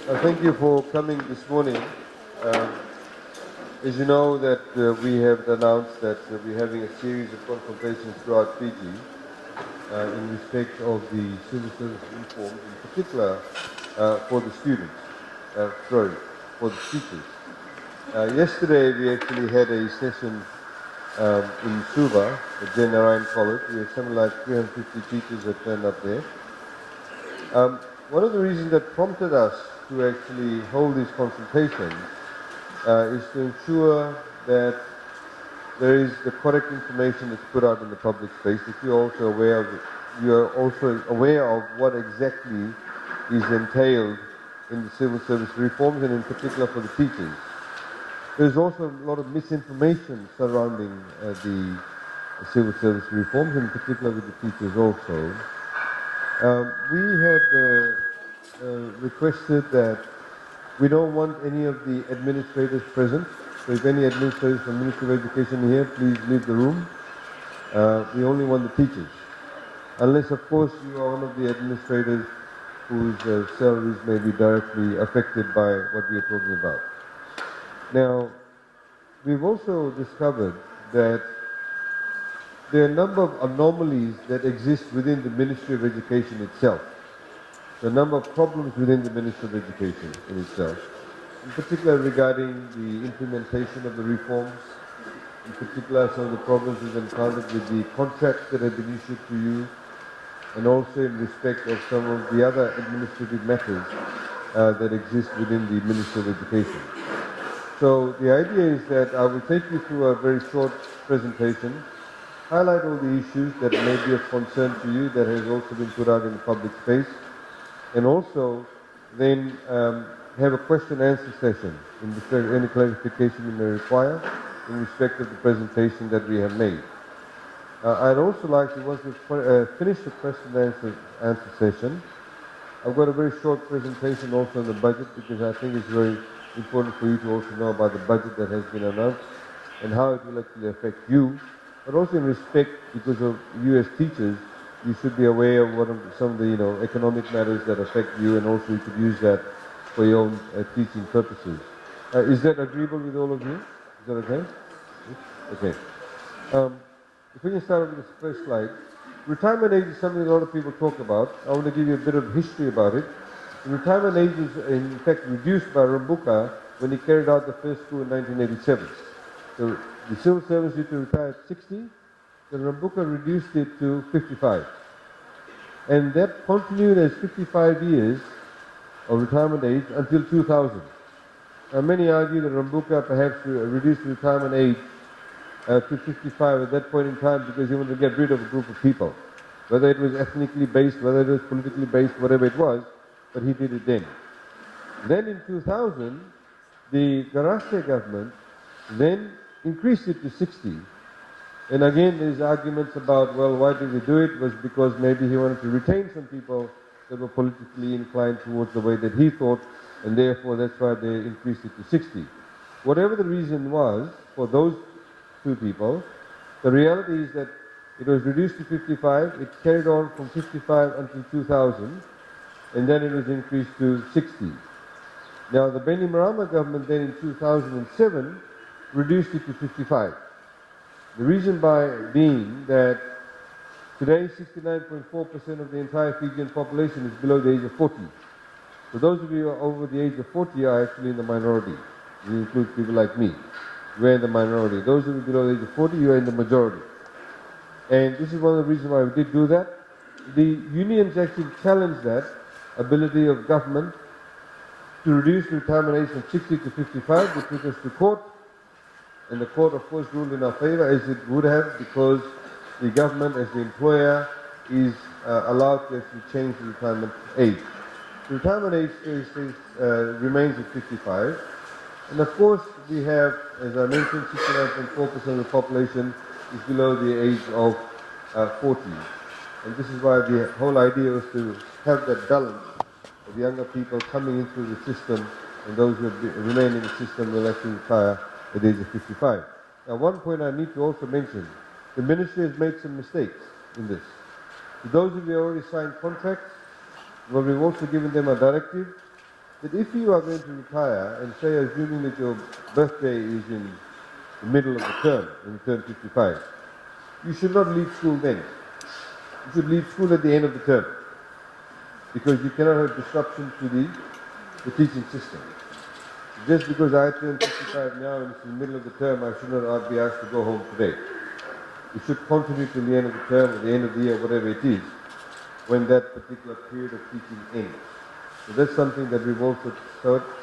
Thank you for coming this morning. Um, as you know that we have announced that we're having a series of consultations throughout Fiji in respect of the civil service reforms, in particular for the students, for the teachers. Yesterday we actually had a session in Suva, at Jen Narayan College. We had something like 350 teachers that turned up there. One of the reasons that prompted us to actually hold these consultations is to ensure that there is the correct information that's put out in the public space, that you're also aware of what exactly is entailed in the civil service reforms, and in particular for the teachers. There's also a lot of misinformation surrounding the civil service reforms, in particular with the teachers also. We had requested that we don't want any of the administrators present. So if any administrators from Ministry of Education here, please leave the room. We only want the teachers. Unless, of course, you are one of the administrators whose salaries may be directly affected by what we are talking about. Now, we've also discovered that there are a number of anomalies that exist within the Ministry of Education itself. The number of problems within the Ministry of Education in itself, in particular regarding the implementation of the reforms, in particular some of the problems we've encountered with the contracts that have been issued to you, and also in respect of some of the other administrative matters that exist within the Ministry of Education. So the idea is that I will take you through a very short presentation, highlight all the issues that may be of concern to you that has also been put out in the public space, and also then have a question-answer session in respect of any clarification you may require in respect of the presentation that we have made. I'd also like to, once we've finished the question-answer session, I've got a very short presentation also on the budget, because I think it's very important for you to also know about the budget that has been announced and how it will actually affect you, but also in respect, because of you as teachers, you should be aware of some of the economic matters that affect you, and also you could use that for your own teaching purposes. Is that agreeable with all of you? Is that okay? Okay. If we can start with this first slide. Retirement age is something a lot of people talk about. I want to give you a bit of history about it. The retirement age is in fact reduced by Rambuka when he carried out the first coup in 1987. So the civil servants used to retire at 60. The Rambuka reduced it to 55. And that continued as 55 years of retirement age until 2000. Now many argue that Rambuka perhaps reduced the retirement age to 55 at that point in time because he wanted to get rid of a group of people. Whether it was ethnically based, whether it was politically based, whatever it was, but he did it then. Then in 2000, the Garashe government then increased it to 60. And again, there's arguments about, well, why did he do it? It was because maybe he wanted to retain some people that were politically inclined towards the way that he thought, and therefore that's why they increased it to 60. Whatever the reason was for those two people, the reality is that it was reduced to 55, it carried on from 55 until 2000, and then it was increased to 60. Now the Beni Marama government then in 2007 reduced it to 55. The reason being that today 69.4% of the entire Fijian population is below the age of 40. So those of you who are over the age of 40 are actually in the minority. It includes people like me. We're in the minority. Those of you below the age of 40, you are in the majority. And this is one of the reasons why we did do that. The unions actually challenged that ability of government to reduce the retirement age from 60 to 55. They took us to court. And the court, of course, ruled in our favor, as it would have, because the government, as the employer, is allowed to actually change the retirement age. The retirement age remains at 55. And of course, we have, as I mentioned, 69.4% of the population is below the age of 40. And this is why the whole idea was to have that balance of younger people coming into the system, and those who remain in the system will actually retire at the age of 55. Now, one point I need to also mention, the ministry has made some mistakes in this. To those of you who already signed contracts, well, we've also given them a directive that if you are going to retire, and say assuming that your birthday is in the middle of the term, when you turn 55, you should not leave school then. You should leave school at the end of the term, because you cannot have disruption to the teaching system. Just because I turn 55 now and it's in the middle of the term, I should not be asked to go home today. You should continue till the end of the term, or the end of the year, whatever it is, when that particular period of teaching ends. So that's something that we've also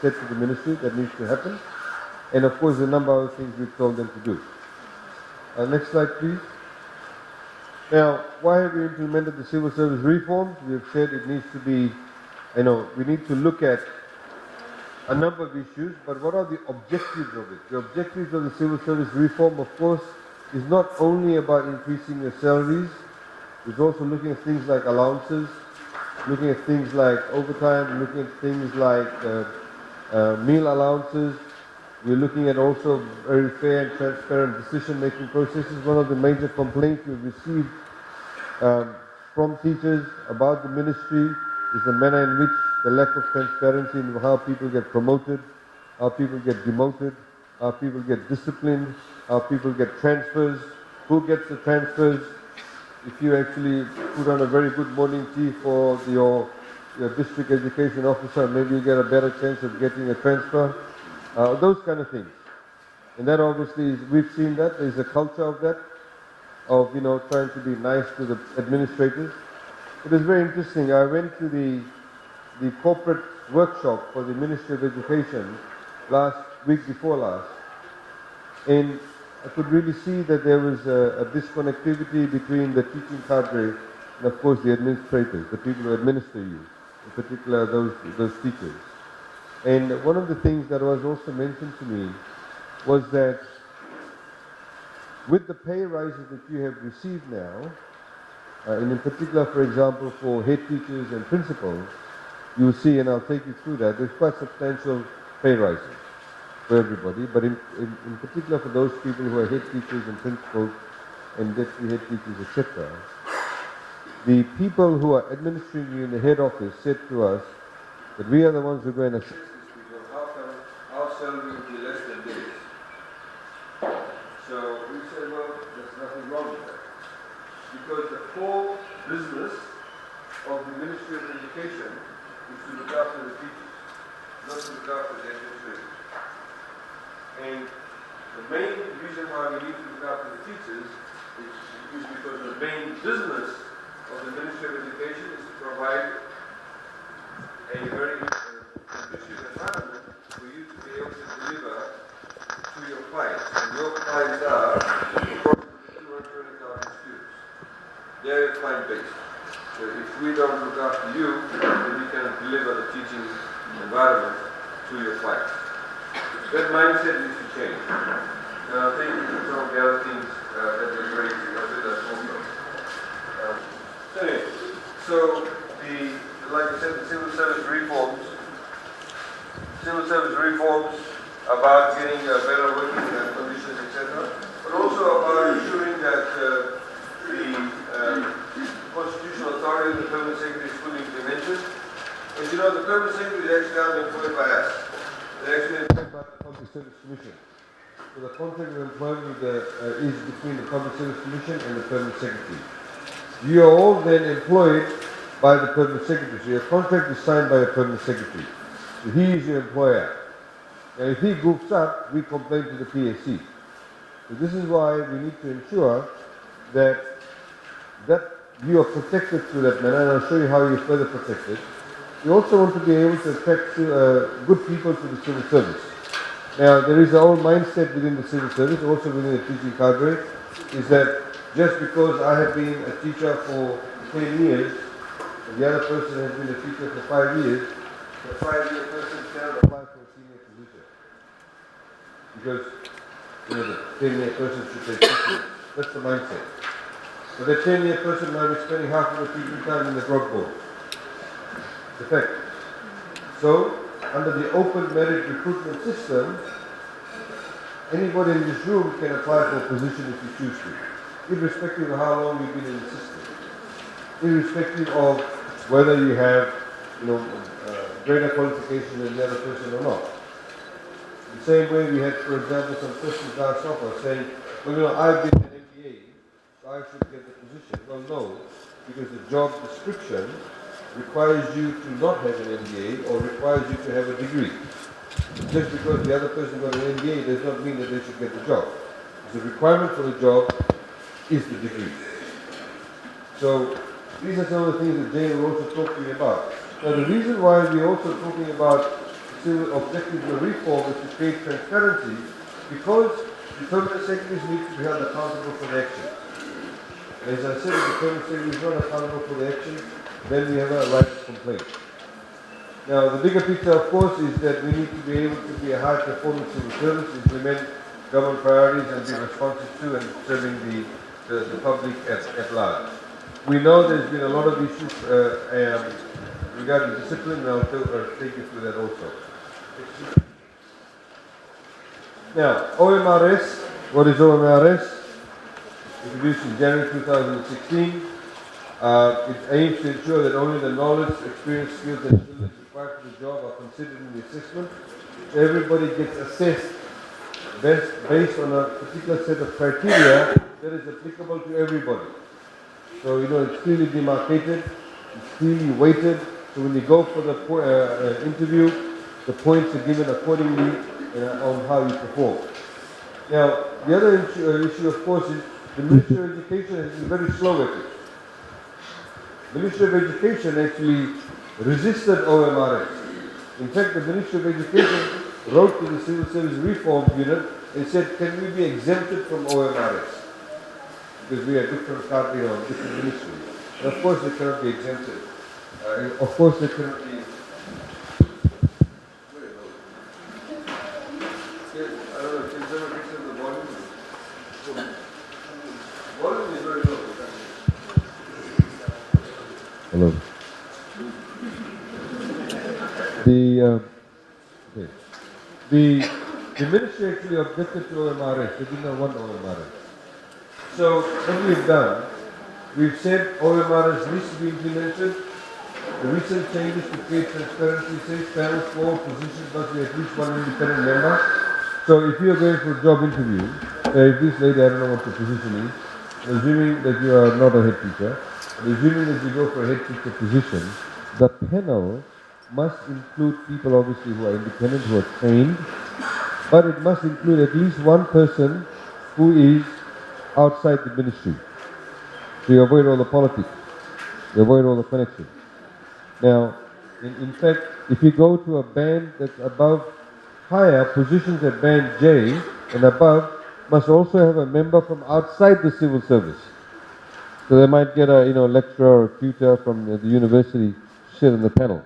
said to the ministry that needs to happen. And of course, a number of other things we've told them to do. Next slide, please. Now, why have we implemented the civil service reforms? We have said it needs to be, we need to look at a number of issues, but what are the objectives of it? The objectives of the civil service reform, of course, is not only about increasing the salaries, it's also looking at things like allowances, looking at things like overtime, looking at things like meal allowances. We're looking at also very fair and transparent decision-making processes. One of the major complaints we've received from teachers about the ministry is the manner in which the lack of transparency in how people get promoted, how people get demoted, how people get disciplined, how people get transfers, who gets the transfers. If you actually put on a very good morning tea for your district education officer, maybe you get a better chance of getting a transfer. Those kind of things. And that obviously, we've seen that, there's a culture of that, of, trying to be nice to the administrators. It was very interesting. I went to the corporate workshop for the Ministry of Education week before last, and I could really see that there was a disconnectivity between the teaching cadre and of course the administrators, the people who administer you, in particular those teachers. And one of the things that was also mentioned to me was that with the pay rises that you have received now, and in particular, for example, for head teachers and principals, you will see, and I'll take you through that, there's quite substantial pay rises for everybody, but in particular for those people who are head teachers and principals and deputy head teachers, etc. The people who are administering you in the head office said to us that we are the ones who are going to assist these people. How come our salary will be less than theirs? So we said, well, there's nothing wrong with that. Because the core business of the Ministry of Education is to look after the teachers, not to look after the administrators. And the main reason why we need to look after the teachers is because the main business of the Ministry of Education is to provide a very conducive environment for you to be able to deliver to your clients. And your clients are approximately 220,000 students. They're your client base. So if we don't look after you, then we can deliver the teaching environment to your clients. That mindset needs to change. And I think some of the other things that we raised with us also. So like I said, the civil service reforms about getting better working conditions, etc., but also about ensuring that the constitutional authority of the permanent secretary is fully implemented. As you know, the permanent secretary is actually not employed by us. They're actually employed by the Public Service Commission. So the contract of employment is between the Public Service Commission and the permanent secretary. You are all then employed by the permanent secretary. So your contract is signed by a permanent secretary. So he is your employer. Now if he goofs up, we complain to the PAC. So this is why we need to ensure that you are protected through that manner, and I'll show you how you're further protected. We also want to be able to attract good people to the civil service. Now there is a whole mindset within the civil service, also within the teaching cadre, is that just because I have been a teacher for 10 years, and the other person has been a teacher for 5 years, the 5-year person cannot apply for a senior position. Because the 10-year person should take 6 years. That's the mindset. But the 10-year person might be spending half of the teaching time in the drug board. It's a fact. So, under the open merit recruitment system, anybody in this room can apply for a position if you choose to, irrespective of how long you've been in the system, irrespective of whether you have, greater qualification than the other person or not. The same way we had, for example, some questions last offer saying, well, you know, I've been an MBA, so I should get the position. Well, no, because the job description requires you to not have an MBA or requires you to have a degree. Just because the other person got an MBA does not mean that they should get the job. The requirement for the job is the degree. So these are some of the things that Jane will also talk to you about. Now the reason why we're also talking about civil objectives of reform is to create transparency, because the permanent secretaries need to be held accountable for the actions. As I said, if the permanent secretary is not accountable for the actions, then we have a right to complain. Now the bigger picture, of course, is that we need to be able to be a high-performing civil service, implement government priorities and be responsive to and serving the public at large. We know there's been a lot of issues regarding discipline, and I'll take you through that also. Now, OMRS, what is OMRS? Introduced in January 2016. It aims to ensure that only the knowledge, experience, skills and abilities required for the job are considered in the assessment. So everybody gets assessed based on a particular set of criteria that is applicable to everybody. So, you know, it's clearly demarcated, it's clearly weighted. So when you go for the interview, the points are given accordingly on how you perform. Now, the other issue, of course, is the Ministry of Education has been very slow at it. The Ministry of Education actually resisted OMRS. In fact, the Ministry of Education wrote to the Civil Service Reform Unit and said, can we be exempted from OMRS? Because we are different different ministries. And of course, they cannot be exempted. Of course, they cannot be. I don't know, can someone fix the volume? Volume is very low. Hello. The ministry actually objected to OMRS. They did not want OMRS. So what we've done, we've said OMRS needs to be implemented. The recent changes to create transparency says panels for positions must be at least one independent member. So if you're going for a job interview, if this lady, I don't know what the position is, assuming that you are not a head teacher, assuming that you go for a head teacher position, the panel must include people obviously who are independent, who are trained, but it must include at least one person who is outside the ministry. So you avoid all the politics, you avoid all the connections. Now, in fact, if you go to a band that's above, higher positions at band J and above, must also have a member from outside the civil service. So they might get a lecturer or tutor from the university to sit on the panel.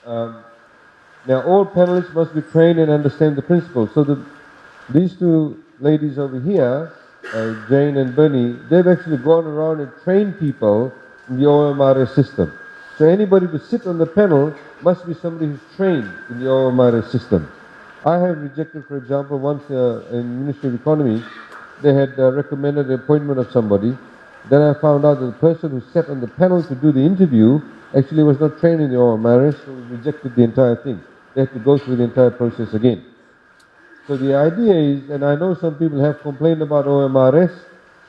Now, all panelists must be trained and understand the principles. So these two ladies over here, Jane and Bernie, they've actually gone around and trained people in the OMRS system. So anybody to sit on the panel must be somebody who's trained in the OMRS system. I have rejected, for example, once in Ministry of Economy, they had recommended the appointment of somebody. Then I found out that the person who sat on the panel to do the interview actually was not trained in the OMRS, so we rejected the entire thing. They had to go through the entire process again. So the idea is, and I know some people have complained about OMRS,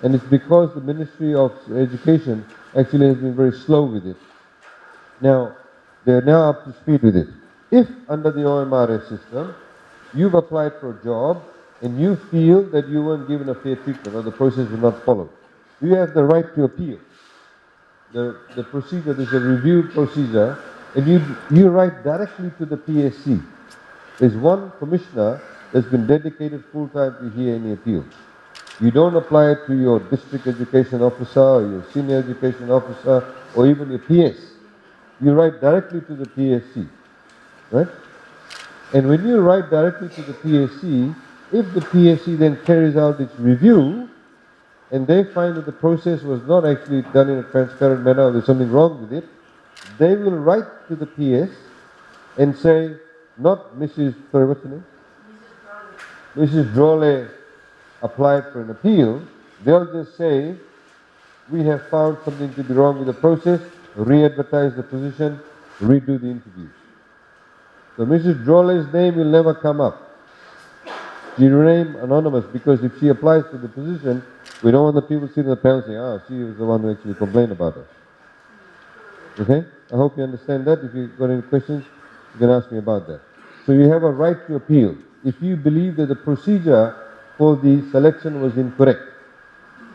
and it's because the Ministry of Education actually has been very slow with it. Now, they're now up to speed with it. If under the OMRS system, you've applied for a job and you feel that you weren't given a fair treatment or the process was not followed, you have the right to appeal. The procedure, there's a review procedure, and you write directly to the PSC. There's one commissioner that's been dedicated full-time to hear any appeal. You don't apply it to your district education officer or your senior education officer or even your PS. You write directly to the PSC, right? And when you write directly to the PSC, if the PSC then carries out its review and they find that the process was not actually done in a transparent manner or there's something wrong with it, they will write to the PS and say, not Mrs. Sorry, what's her name? Mrs. Drole applied for an appeal. They'll just say, we have found something to be wrong with the process, re-advertise the position, redo the interviews. So Mrs. Drole's name will never come up. She remain anonymous because if she applies for the position, we don't want the people sitting in the panel saying, ah, she was the one who actually complained about us. Okay? I hope you understand that. If you've got any questions, you can ask me about that. So you have a right to appeal. If you believe that the procedure for the selection was incorrect,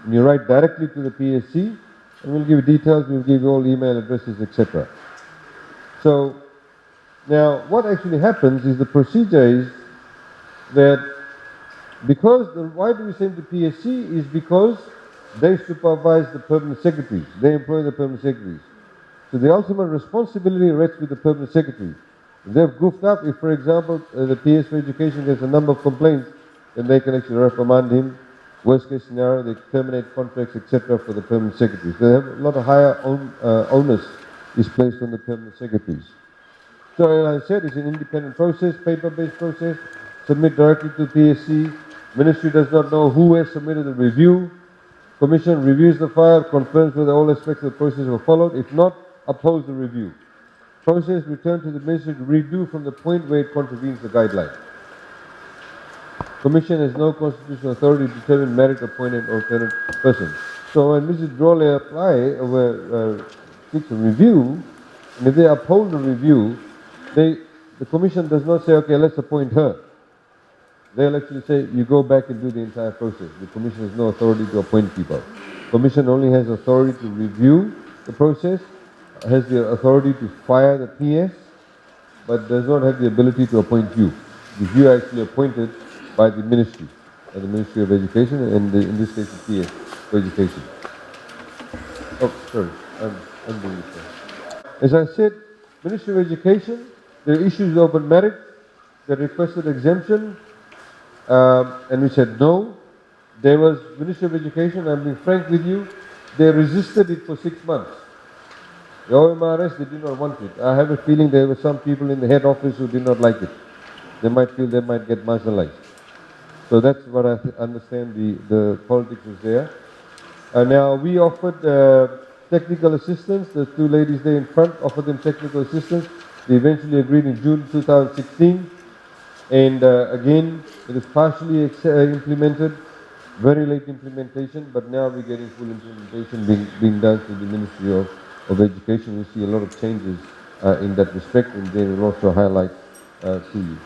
and you write directly to the PSC, and we'll give you details, we'll give you all email addresses, etc. So, now what actually happens is the procedure is that why do we send to PSC is because they supervise the permanent secretaries, they employ the permanent secretaries. So the ultimate responsibility rests with the permanent secretary. If they've goofed up, if for example the PS for Education gets a number of complaints, then they can actually reprimand him. Worst case scenario, they terminate contracts, etc. for the permanent secretaries. They have a lot of higher onus is placed on the permanent secretaries. So as I said, it's an independent process, paper-based process. Submit directly to PSC. Ministry does not know who has submitted the review. Commission reviews the file, confirms whether all aspects of the process were followed. If not, upholds the review. Process returned to the Ministry to redo from the point where it contravenes the guideline. Commission has no constitutional authority to determine merit, appoint an alternate person. So when Mrs. Drole seeks a review, and if they uphold the review, the Commission does not say, okay, let's appoint her. They'll actually say, you go back and do the entire process. The Commission has no authority to appoint people. Commission only has authority to review the process, has the authority to fire the PS, but does not have the ability to appoint you. If you are actually appointed by the Ministry of Education, and in this case the PS for Education. Oh, sorry, I'm doing this now. As I said, Ministry of Education, the issues of open merit, they requested exemption, and we said no. There was Ministry of Education, I'm being frank with you, they resisted it for 6 months. The OMRS, they did not want it. I have a feeling there were some people in the head office who did not like it. They might feel they might get marginalized. So that's what I understand the politics was there. Now we offered technical assistance. The two ladies there in front offered them technical assistance. They eventually agreed in June 2016. And again, it is partially implemented, very late implementation, but now we're getting full implementation being done through the Ministry of Education. We see a lot of changes in that respect, and they will also highlight to you.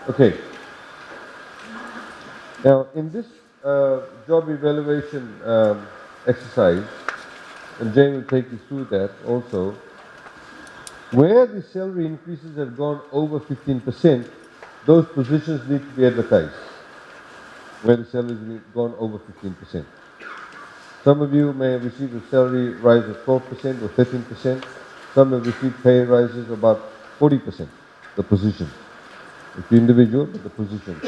Okay. Now, in this job evaluation exercise, and Jane will take you through that also, where the salary increases have gone over 15%, those positions need to be advertised. Where the salaries have gone over 15%. Some of you may have received a salary rise of 12% or 13%. Some have received pay rises about 40%, the position. It's the individual, but the position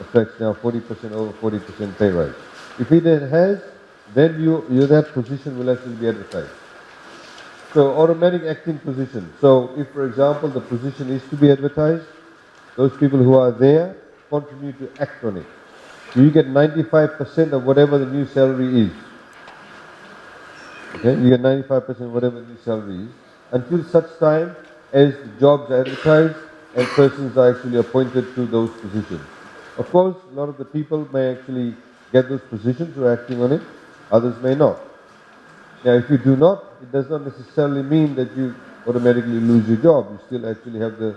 affects now 40% over 40% pay rise. If it has, then that position will actually be advertised. So automatic acting position. So if, for example, the position is to be advertised, those people who are there continue to act on it. So you get 95% of whatever the new salary is. Okay, you get 95% of whatever the new salary is until such time as the jobs are advertised and persons are actually appointed to those positions. Of course, a lot of the people may actually get those positions who are acting on it, others may not. Now, if you do not, it does not necessarily mean that you automatically lose your job. You still actually have the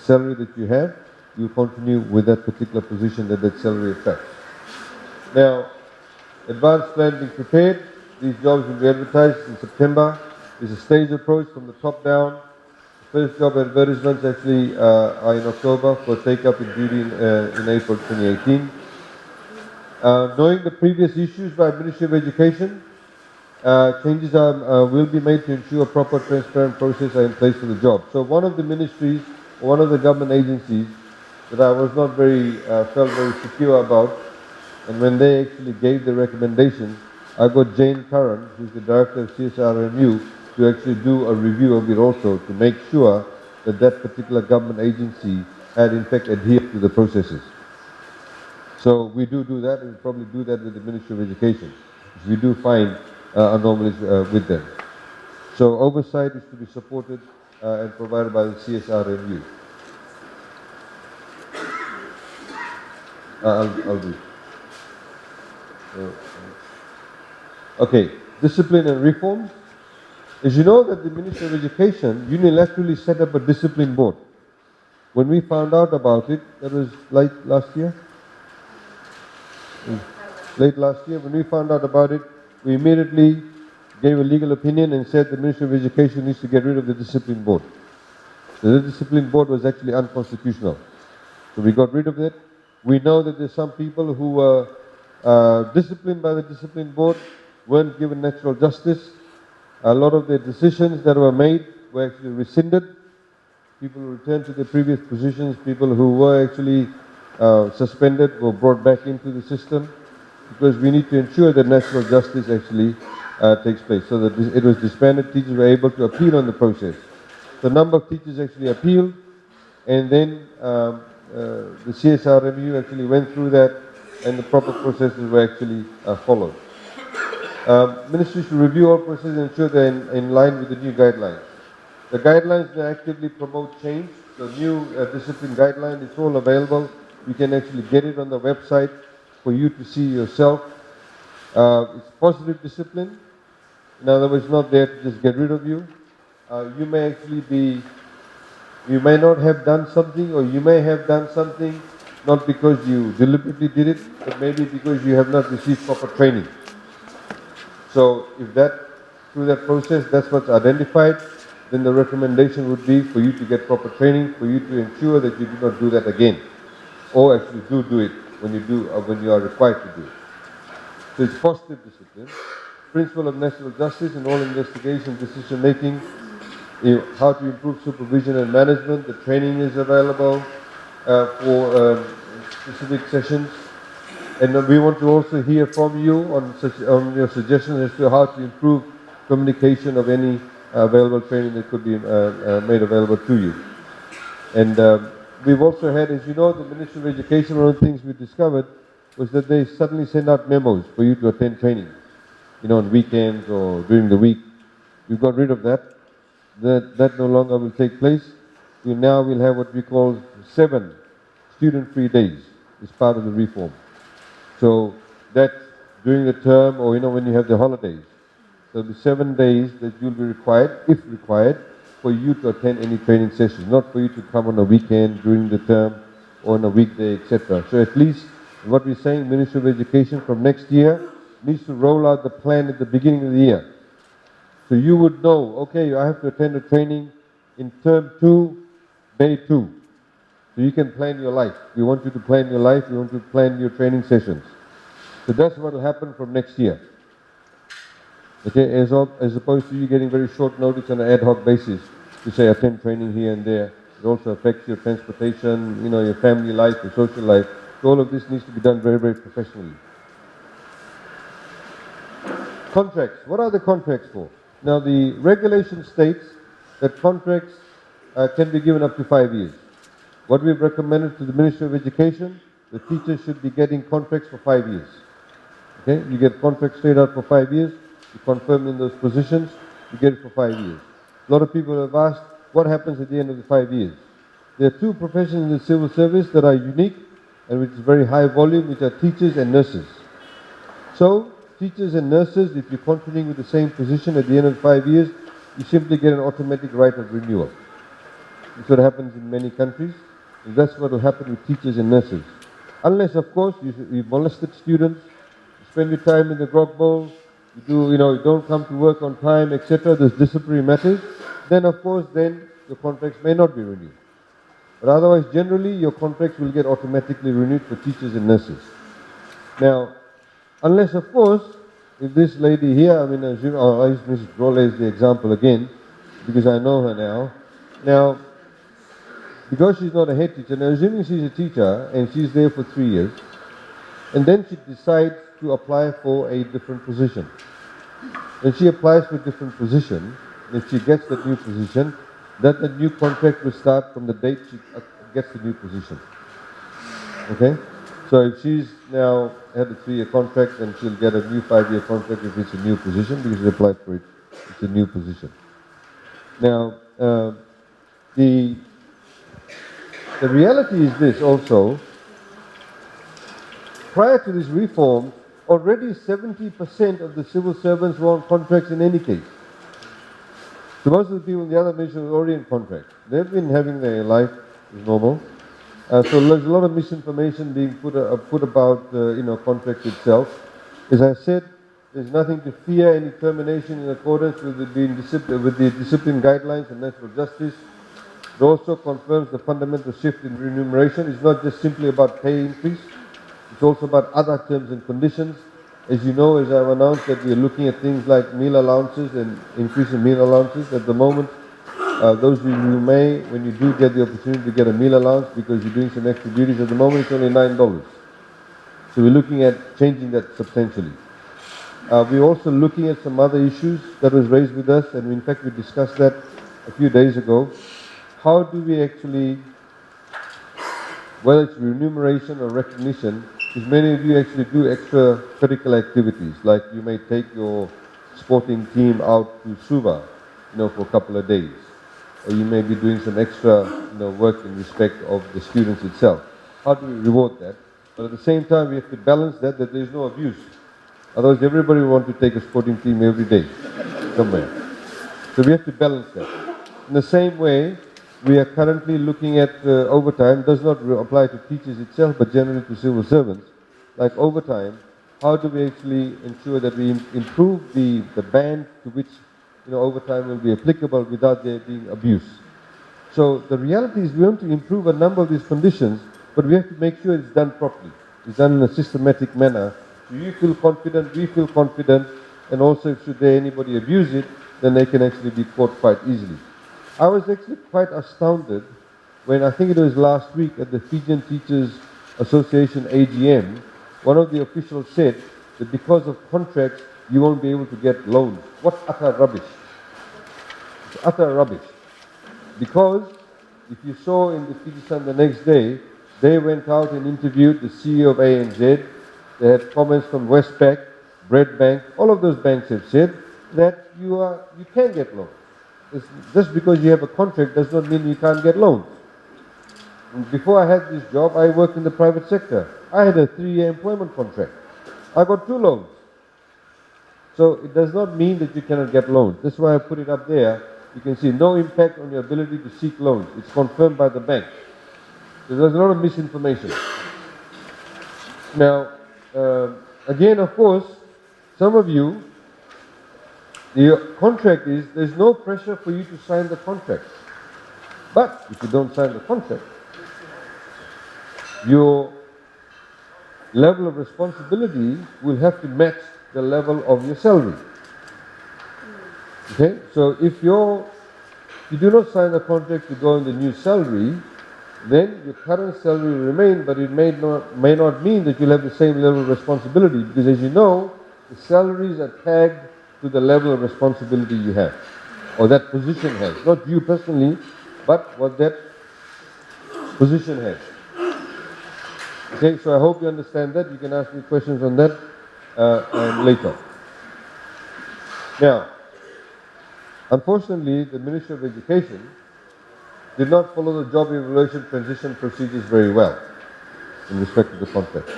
salary that you have. You continue with that particular position that salary affects. Now, advanced plan being prepared. These jobs will be advertised in September. There's a staged approach from the top down. First job advertisements actually are in October for take-up in duty in April 2018. Knowing the previous issues by Ministry of Education, changes will be made to ensure proper transparent process are in place for the job. So one of the ministries, one of the government agencies that I was not felt very secure about, and when they actually gave the recommendation, I got Jane Curran, who's the director of CSRMU, to actually do a review of it also to make sure that that particular government agency had in fact adhered to the processes. So we do that, and we probably do that with the Ministry of Education. If we do find anomalies with them. So oversight is to be supported and provided by the CSRMU. I'll do. Okay, discipline and reforms. As you know that the Ministry of Education unilaterally set up a discipline board. When we found out about it, that was late last year. Late last year, when we found out about it, we immediately gave a legal opinion and said the Ministry of Education needs to get rid of the discipline board. So the discipline board was actually unconstitutional. So we got rid of it. We know that there's some people who were disciplined by the discipline board, weren't given natural justice. A lot of the decisions that were made were actually rescinded. People who returned to their previous positions, people who were actually suspended were brought back into the system, because we need to ensure that natural justice actually takes place. So that it was disbanded, teachers were able to appeal on the process. So a number of teachers actually appealed, and then the CSRMU actually went through that, and the proper processes were actually followed. Ministry should review all processes and ensure they're in line with the new guidelines. The guidelines actively promote change. The new discipline guideline is all available. You can actually get it on the website for you to see yourself. It's positive discipline. In other words, not there to just get rid of you. You may actually be, you may not have done something, or you may have done something not because you deliberately did it, but maybe because you have not received proper training. So if that, through that process, that's what's identified, then the recommendation would be for you to get proper training, for you to ensure that you do not do that again, or actually do it when you do, or when you are required to do it. So it's positive discipline. Principle of natural justice in all investigation, decision making, how to improve supervision and management. The training is available for specific sessions. And we want to also hear from you on your suggestions as to how to improve communication of any available training that could be made available to you. And we've also had, as you know, the Ministry of Education, one of the things we discovered was that they suddenly send out memos for you to attend training, on weekends or during the week. We've got rid of that. That no longer will take place. We now will have what we call 7 student-free days as part of the reform. So that during the term, or when you have the holidays, there'll be 7 days that you'll be required, if required, for you to attend any training sessions, not for you to come on a weekend during the term or on a weekday, etc. So at least what we're saying, Ministry of Education from next year needs to roll out the plan at the beginning of the year. So you would know, okay, I have to attend a training in term 2, day 2. So you can plan your life. We want you to plan your life. We want you to plan your training sessions. So that's what will happen from next year. Okay, as opposed to you getting very short notice on an ad hoc basis to say attend training here and there. It also affects your transportation, your family life, your social life. So all of this needs to be done very, very professionally. Contracts. What are the contracts for? Now the regulation states that contracts can be given up to 5 years. What we've recommended to the Ministry of Education, the teachers should be getting contracts for 5 years. Okay, you get contracts straight out for 5 years, you confirm in those positions, you get it for 5 years. A lot of people have asked, what happens at the end of the 5 years? There are 2 professions in the civil service that are unique and which is very high volume, which are teachers and nurses. So, teachers and nurses, if you're continuing with the same position at the end of 5 years, you simply get an automatic right of renewal. That's what happens in many countries. And that's what will happen with teachers and nurses. Unless, of course, you molested students, you spend your time in the grog bowl, you don't come to work on time, etc., there's disciplinary matters, then, of course, then your contracts may not be renewed. But otherwise, generally, your contracts will get automatically renewed for teachers and nurses. Now, unless, of course, if this lady here, I use Mrs. Grole as the example again, because I know her now. Now, because she's not a head teacher, now assuming she's a teacher and she's there for 3 years, and then she decides to apply for a different position. When she applies for a different position, if she gets that new position, that the new contract will start from the date she gets the new position. Okay? So if she's now had a 3-year contract, and she'll get a new 5-year contract if it's a new position, because she applied for it. It's a new position. Now, the reality is this also. Prior to this reform, already 70% of the civil servants were on contracts in any case. So most of the people in the other ministries were already in contracts. They've been having their life as normal. So there's a lot of misinformation being put about contract itself. As I said, there's nothing to fear any termination in accordance with the discipline guidelines and natural justice. It also confirms the fundamental shift in remuneration. It's not just simply about pay increase. It's also about other terms and conditions. As you know, as I've announced, that we are looking at things like meal allowances and increase in meal allowances. At the moment, those of you who may, when you do get the opportunity to get a meal allowance because you're doing some extra duties, at the moment it's only $9. So we're looking at changing that substantially. We're also looking at some other issues that was raised with us, and in fact we discussed that a few days ago. How do we actually, whether it's remuneration or recognition, because many of you actually do extra critical activities, like you may take your sporting team out to Suva, for a couple of days, or you may be doing some extra, work in respect of the students itself. How do we reward that? But at the same time, we have to balance that there is no abuse. Otherwise, everybody will want to take a sporting team every day, somewhere. So we have to balance that. In the same way, we are currently looking at overtime. Does not apply to teachers itself, but generally to civil servants. Like overtime, how do we actually ensure that we improve the band to which overtime will be applicable without there being abuse? So the reality is we want to improve a number of these conditions, but we have to make sure it's done properly. It's done in a systematic manner. So you feel confident, we feel confident, and also should there anybody abuse it, then they can actually be caught quite easily. I was actually quite astounded when, I think it was last week at the Fijian Teachers Association AGM, one of the officials said that because of contracts, you won't be able to get loans. What utter rubbish. It's utter rubbish. Because if you saw in the Fiji Sun the next day, they went out and interviewed the CEO of ANZ. They had comments from Westpac, Bread Bank. All of those banks have said that you can get loans. Just because you have a contract does not mean you can't get loans. And before I had this job, I worked in the private sector. I had a 3-year employment contract. I got 2 loans. So it does not mean that you cannot get loans. That's why I put it up there. You can see no impact on your ability to seek loans. It's confirmed by the bank. So there's a lot of misinformation. Now, again, of course, some of you, the contract is, there's no pressure for you to sign the contract. But if you don't sign the contract, your level of responsibility will have to match the level of your salary. Okay? So if you do not sign the contract to go on the new salary, then your current salary will remain, but it may not mean that you'll have the same level of responsibility, because as you know, the salaries are tagged to the level of responsibility you have, or that position has. Not you personally, but what that position has. Okay, so I hope you understand that. You can ask me questions on that later. Now, unfortunately, the Ministry of Education did not follow the job evaluation transition procedures very well in respect to the contract.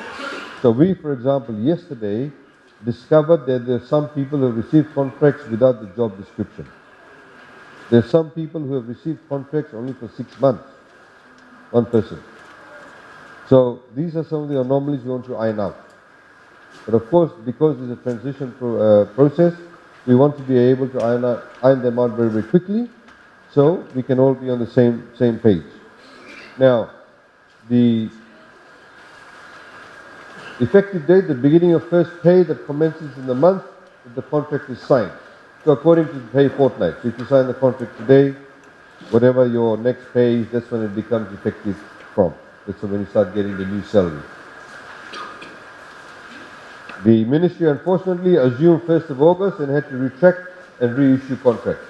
So we, for example, yesterday discovered that there are some people who have received contracts without the job description. There are some people who have received contracts only for 6 months. One person. So these are some of the anomalies we want to iron out. But of course, because it's a transition process, we want to be able to iron them out very, very quickly, so we can all be on the same page. Now, the effective date, the beginning of first pay that commences in the month that the contract is signed. So according to the pay fortnight. So if you sign the contract today, whatever your next pay is, that's when it becomes effective from. That's when you start getting the new salary. The ministry unfortunately assumed 1st of August and had to retract and reissue contracts.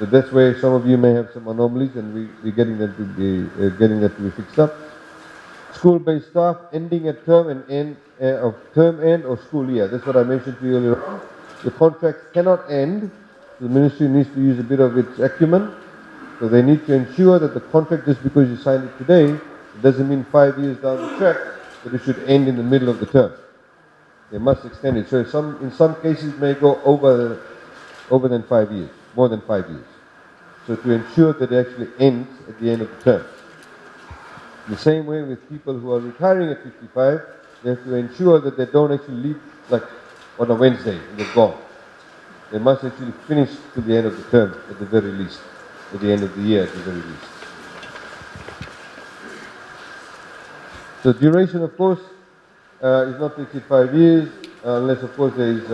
So that's where some of you may have some anomalies, and we're getting that to be fixed up. School-based staff ending at term of term end or school year. That's what I mentioned to you earlier on. The contract cannot end. The ministry needs to use a bit of its acumen. So they need to ensure that the contract, just because you signed it today, it doesn't mean 5 years down the track that it should end in the middle of the term. They must extend it. So in some cases it may go over than 5 years, more than 5 years. So to ensure that it actually ends at the end of the term. In the same way with people who are retiring at 55, they have to ensure that they don't actually leave like on a Wednesday and they're gone. They must actually finish to the end of the term at the very least, at the end of the year at the very least. So duration, of course, is not to exceed 5 years, unless, of course, there is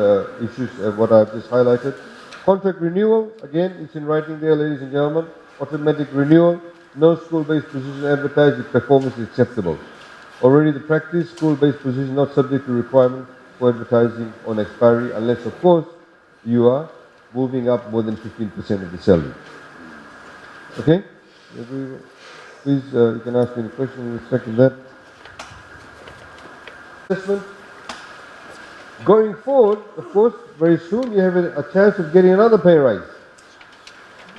issues what I've just highlighted. Contract renewal, again, it's in writing there, ladies and gentlemen. Automatic renewal. No school-based position advertised if performance is acceptable. Already the practice, school-based position not subject to requirement for advertising on expiry, unless, of course, you are moving up more than 15% of the salary. Okay? Please, you can ask me any question in respect to that. Assessment. Going forward, of course, very soon you have a chance of getting another pay rise,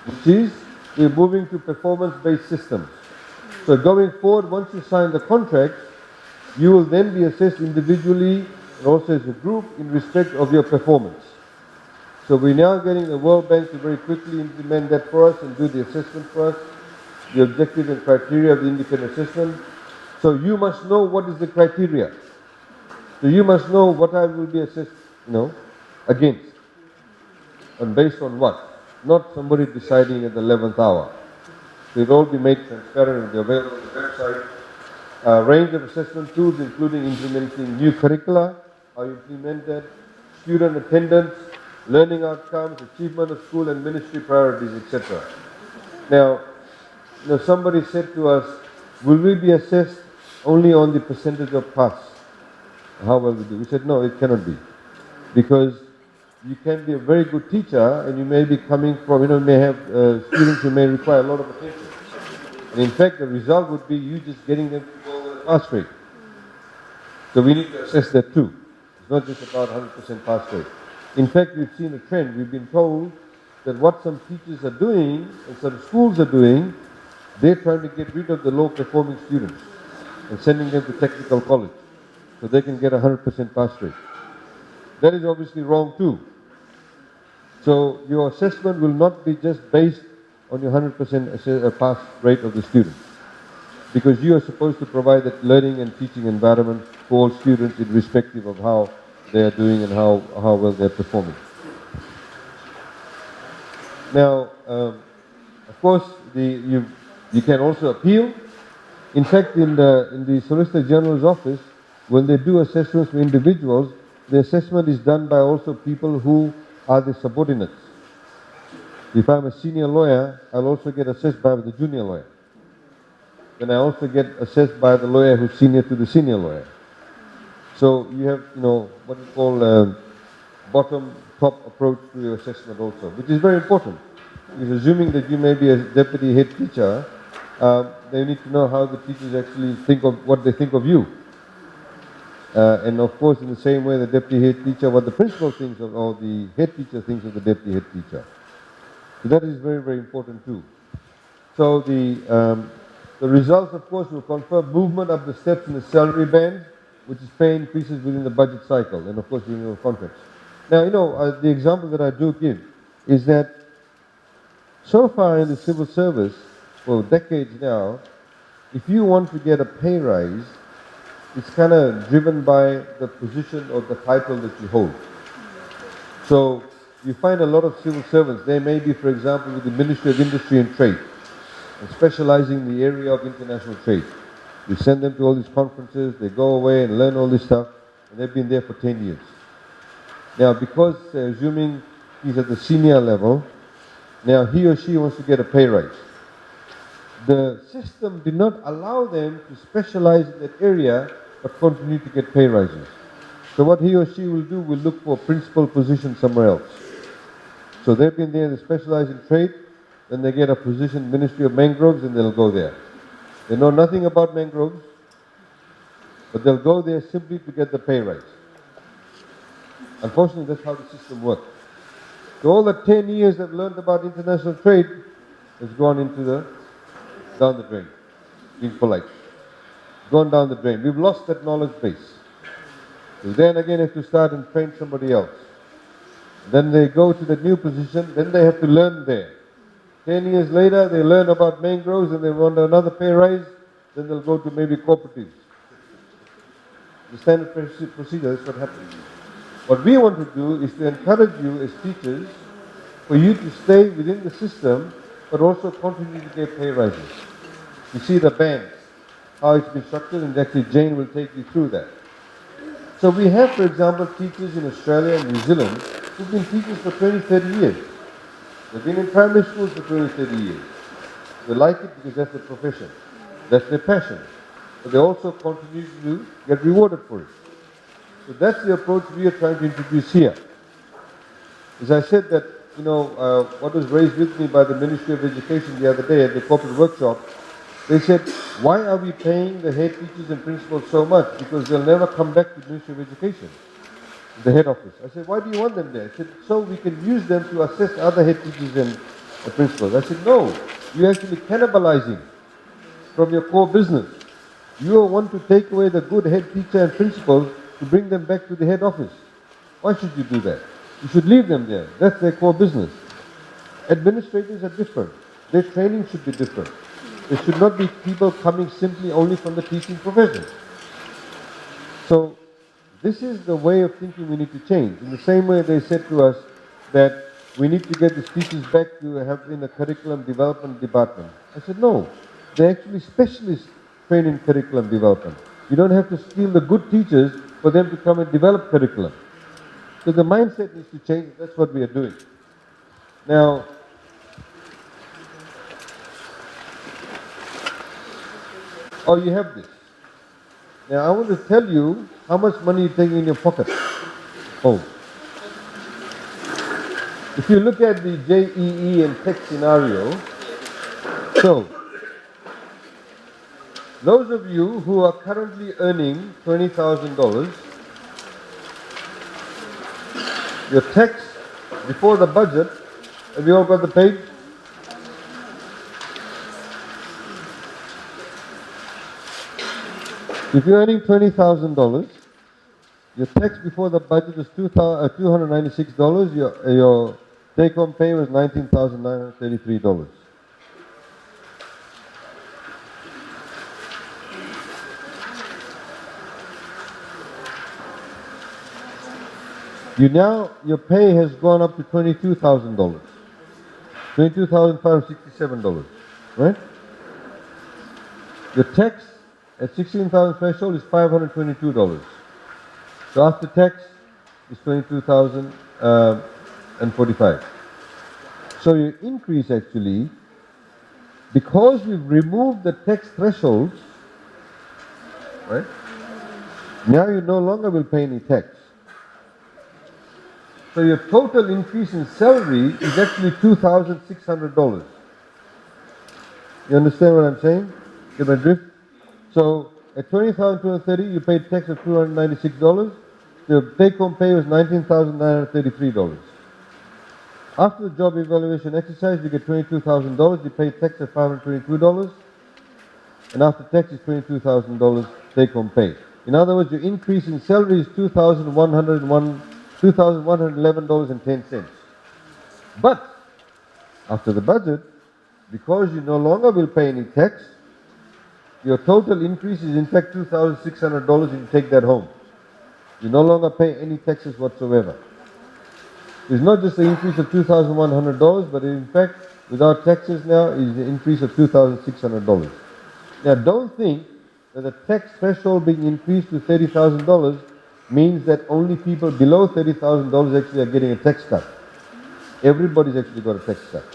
which is we're moving to performance-based systems. So going forward, once you sign the contract, you will then be assessed individually and also as a group in respect of your performance. So we're now getting the World Bank to very quickly implement that for us and do the assessment for us, the objective and criteria of the independent assessment. So you must know what is the criteria. So you must know what I will be assessed, against. And based on what? Not somebody deciding at the 11th hour. So it will all be made transparent and be available on the website. Range of assessment tools, including implementing new curricula, how you implement that, student attendance, learning outcomes, achievement of school and ministry priorities, etc. Now, somebody said to us, will we be assessed only on the percentage of pass? How well we do? We said, no, it cannot be. Because you can be a very good teacher and you may be coming from, you may have students who may require a lot of attention. And in fact, the result would be you just getting them to go over the pass rate. So we need to assess that too. It's not just about 100% pass rate. In fact, we've seen a trend. We've been told that what some teachers are doing and some schools are doing, they're trying to get rid of the low-performing students and sending them to technical college so they can get 100% pass rate. That is obviously wrong too. So your assessment will not be just based on your 100% pass rate of the students, because you are supposed to provide that learning and teaching environment for all students irrespective of how they are doing and how well they are performing. Now, of course, you can also appeal. In fact, in the Solicitor General's office, when they do assessments for individuals, the assessment is done by also people who are the subordinates. If I'm a senior lawyer, I'll also get assessed by the junior lawyer. Then I also get assessed by the lawyer who's senior to the senior lawyer. So you have, what we call bottom-top approach to your assessment also, which is very important. Because assuming that you may be a deputy head teacher, they need to know how the teachers actually think of what they think of you. And of course, in the same way, the deputy head teacher, what the principal thinks of, or the head teacher thinks of the deputy head teacher. So that is very, very important too. So the results, of course, will confirm movement up the steps in the salary band, which is pay increases within the budget cycle, and of course, renewal contracts. Now, the example that I do give is that so far in the civil service, for decades now, if you want to get a pay rise, it's kind of driven by the position or the title that you hold. So you find a lot of civil servants, they may be, for example, with the Ministry of Industry and Trade, and specializing in the area of international trade. We send them to all these conferences, they go away and learn all this stuff, and they've been there for 10 years. Now, because assuming he's at the senior level, now he or she wants to get a pay rise. The system did not allow them to specialize in that area, but continue to get pay rises. So what he or she will do, will look for a principal position somewhere else. So they've been there, they specialize in trade, then they get a position, Ministry of Mangroves, and they'll go there. They know nothing about mangroves, but they'll go there simply to get the pay raise. Unfortunately, that's how the system works. So all the 10 years they've learned about international trade has gone down the drain, being polite. Gone down the drain. We've lost that knowledge base. So then again have to start and train somebody else. Then they go to the new position, then they have to learn there. 10 years later, they learn about mangroves and they want another pay rise, then they'll go to maybe cooperatives. The standard procedure, that's what happens. What we want to do is to encourage you as teachers for you to stay within the system, but also continue to get pay rises. You see the bands, how it's been structured, and actually Jane will take you through that. So we have, for example, teachers in Australia and New Zealand who've been teachers for 20, 30 years. They've been in primary schools for 20, 30 years. They like it because that's their profession. That's their passion. But they also continue to get rewarded for it. So that's the approach we are trying to introduce here. As I said that, what was raised with me by the Ministry of Education the other day at the corporate workshop, they said, why are we paying the head teachers and principals so much? Because they'll never come back to the Ministry of Education, the head office. I said, why do you want them there? I said, so we can use them to assess other head teachers and principals. I said, no, you're actually cannibalizing from your core business. You want to take away the good head teacher and principals to bring them back to the head office. Why should you do that? You should leave them there. That's their core business. Administrators are different. Their training should be different. There should not be people coming simply only from the teaching profession. So this is the way of thinking we need to change. In the same way they said to us that we need to get the teachers back to have in the curriculum development department. I said, no, they're actually specialists trained in curriculum development. You don't have to steal the good teachers for them to come and develop curriculum. So the mindset needs to change. That's what we are doing. Now, you have this. Now, I want to tell you how much money you're taking in your pocket. If you look at the JEE and tech scenario, so those of you who are currently earning $20,000, your tax before the budget, have you all got the page? If you're earning $20,000, your tax before the budget was $296, your take-home pay was $19,933. Your pay has gone up to $22,000, $22,567, right? Your tax at 16,000 threshold is $522. So after tax is $22,045. So your increase actually, because we've removed the tax thresholds, right? Now you no longer will pay any tax. So your total increase in salary is actually $2,600. You understand what I'm saying? Get my drift? So at $20,230, you paid tax of $296. The take-home pay was $19,933. After the job evaluation exercise, you get $22,000. You pay tax of $522, and after tax is $22,000 take-home pay. In other words, your increase in salary is $2,111.10. But after the budget, because you no longer will pay any tax, your total increase is in fact $2,600 if you take that home. You no longer pay any taxes whatsoever. It's not just an increase of $2,100, but in fact, without taxes now, is an increase of $2,600. Now, don't think that the tax threshold being increased to $30,000 means that only people below $30,000 actually are getting a tax cut. Everybody's actually got a tax cut.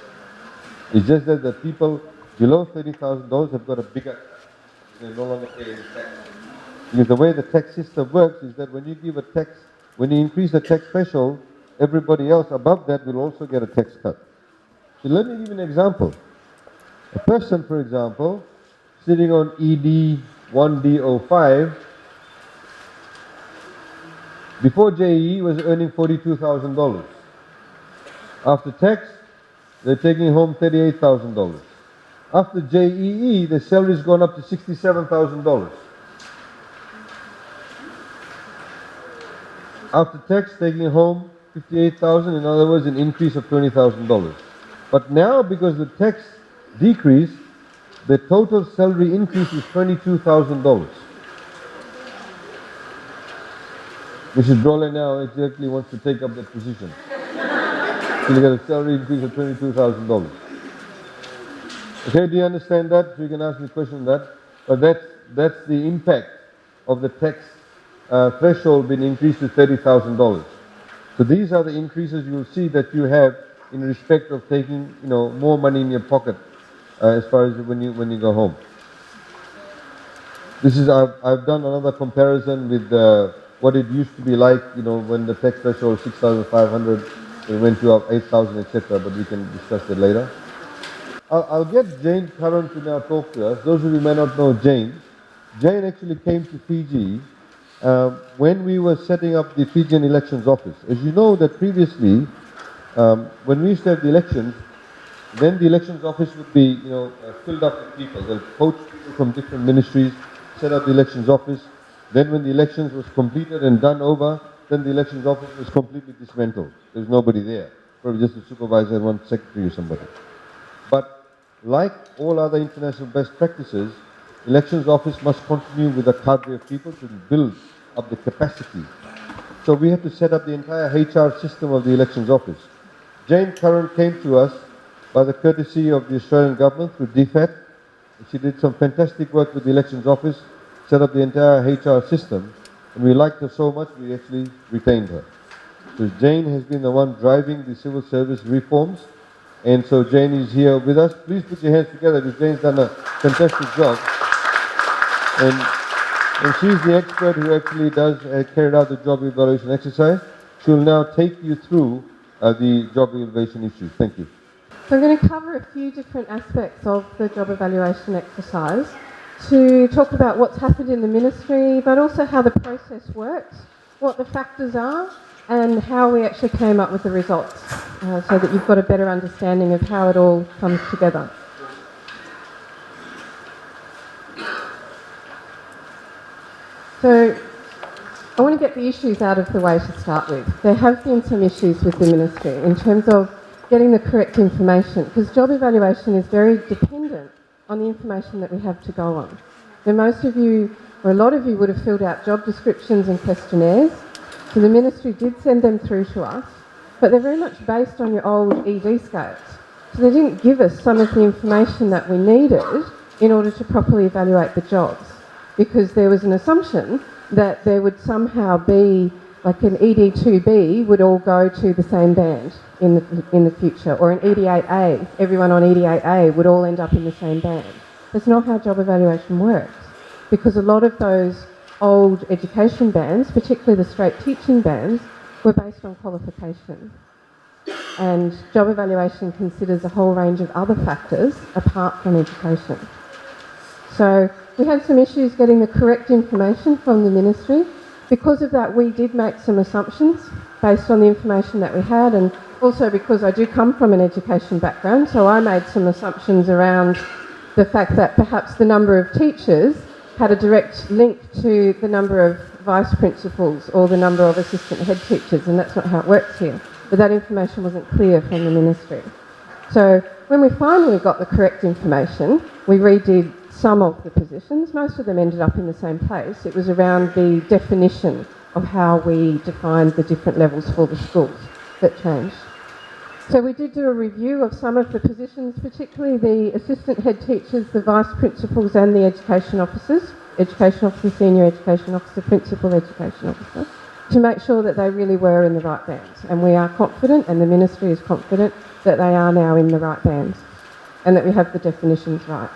It's just that the people below $30,000 have got a bigger, they no longer pay any tax. Because the way the tax system works is that when you give a tax, when you increase the tax threshold, everybody else above that will also get a tax cut. So let me give you an example. A person, for example, sitting on ED 1D05 Before JEE was earning $42,000. After tax, they're taking home $38,000. After JEE, the salary's gone up to $67,000. After tax, taking home $58,000, in other words, an increase of $20,000. But now, because the tax decreased, the total salary increase is $22,000. Mrs. Brolle now exactly wants to take up that position. So you get a salary increase of $22,000. Okay, do you understand that? So you can ask me a question on that. But that's the impact of the tax threshold being increased to $30,000. So these are the increases you will see that you have in respect of taking, more money in your pocket as far as when you go home. This is I've done another comparison with what it used to be like, when the tax threshold was 6,500, it went to up 8,000, etc. But we can discuss that later. I'll get Jane Curran to now talk to us. Those of you who may not know Jane actually came to Fiji when we were setting up the Fijian Elections Office. As you know that previously, when we used to have the elections, then the Elections Office would be, filled up with people. They'll poach people from different ministries, set up the Elections Office. Then when the elections was completed and done over, then the Elections Office was completely dismantled. There's nobody there. Probably just a supervisor and one secretary or somebody. But like all other international best practices, Elections Office must continue with a cadre of people to build up the capacity. So we had to set up the entire HR system of the Elections Office. Jane Curran came to us by the courtesy of the Australian government through DFAT. She did some fantastic work with the Elections Office, set up the entire HR system, and we liked her so much we actually retained her. So Jane has been the one driving the civil service reforms, and so Jane is here with us. Please put your hands together because Jane's done a fantastic job. And she's the expert who actually carried out the job evaluation exercise. She'll now take you through the job evaluation issues. Thank you. So I'm going to cover a few different aspects of the job evaluation exercise to talk about what's happened in the ministry, but also how the process works, what the factors are, and how we actually came up with the results, so that you've got a better understanding of how it all comes together. So I want to get the issues out of the way to start with. There have been some issues with the ministry in terms of getting the correct information, because job evaluation is very dependent on the information that we have to go on. Now most of you, or a lot of you, would have filled out job descriptions and questionnaires, so the ministry did send them through to us, but they're very much based on your old ED scales. So they didn't give us some of the information that we needed in order to properly evaluate the jobs, because there was an assumption that there would somehow be, like an ED2B would all go to the same band in the future, or an ED8A, everyone on ED8A would all end up in the same band. That's not how job evaluation works, because a lot of those old education bands, particularly the straight teaching bands, were based on qualification. And job evaluation considers a whole range of other factors apart from education. So we had some issues getting the correct information from the ministry. Because of that, we did make some assumptions based on the information that we had, and also because I do come from an education background, so I made some assumptions around the fact that perhaps the number of teachers had a direct link to the number of vice principals or the number of assistant head teachers, and that's not how it works here. But that information wasn't clear from the ministry. So when we finally got the correct information, we redid some of the positions. Most of them ended up in the same place. It was around the definition of how we defined the different levels for the schools that changed. So we did do a review of some of the positions, particularly the assistant head teachers, the vice principals and the education officers, senior education officer, principal education officer, to make sure that they really were in the right bands. And we are confident, and the ministry is confident, that they are now in the right bands and that we have the definitions right.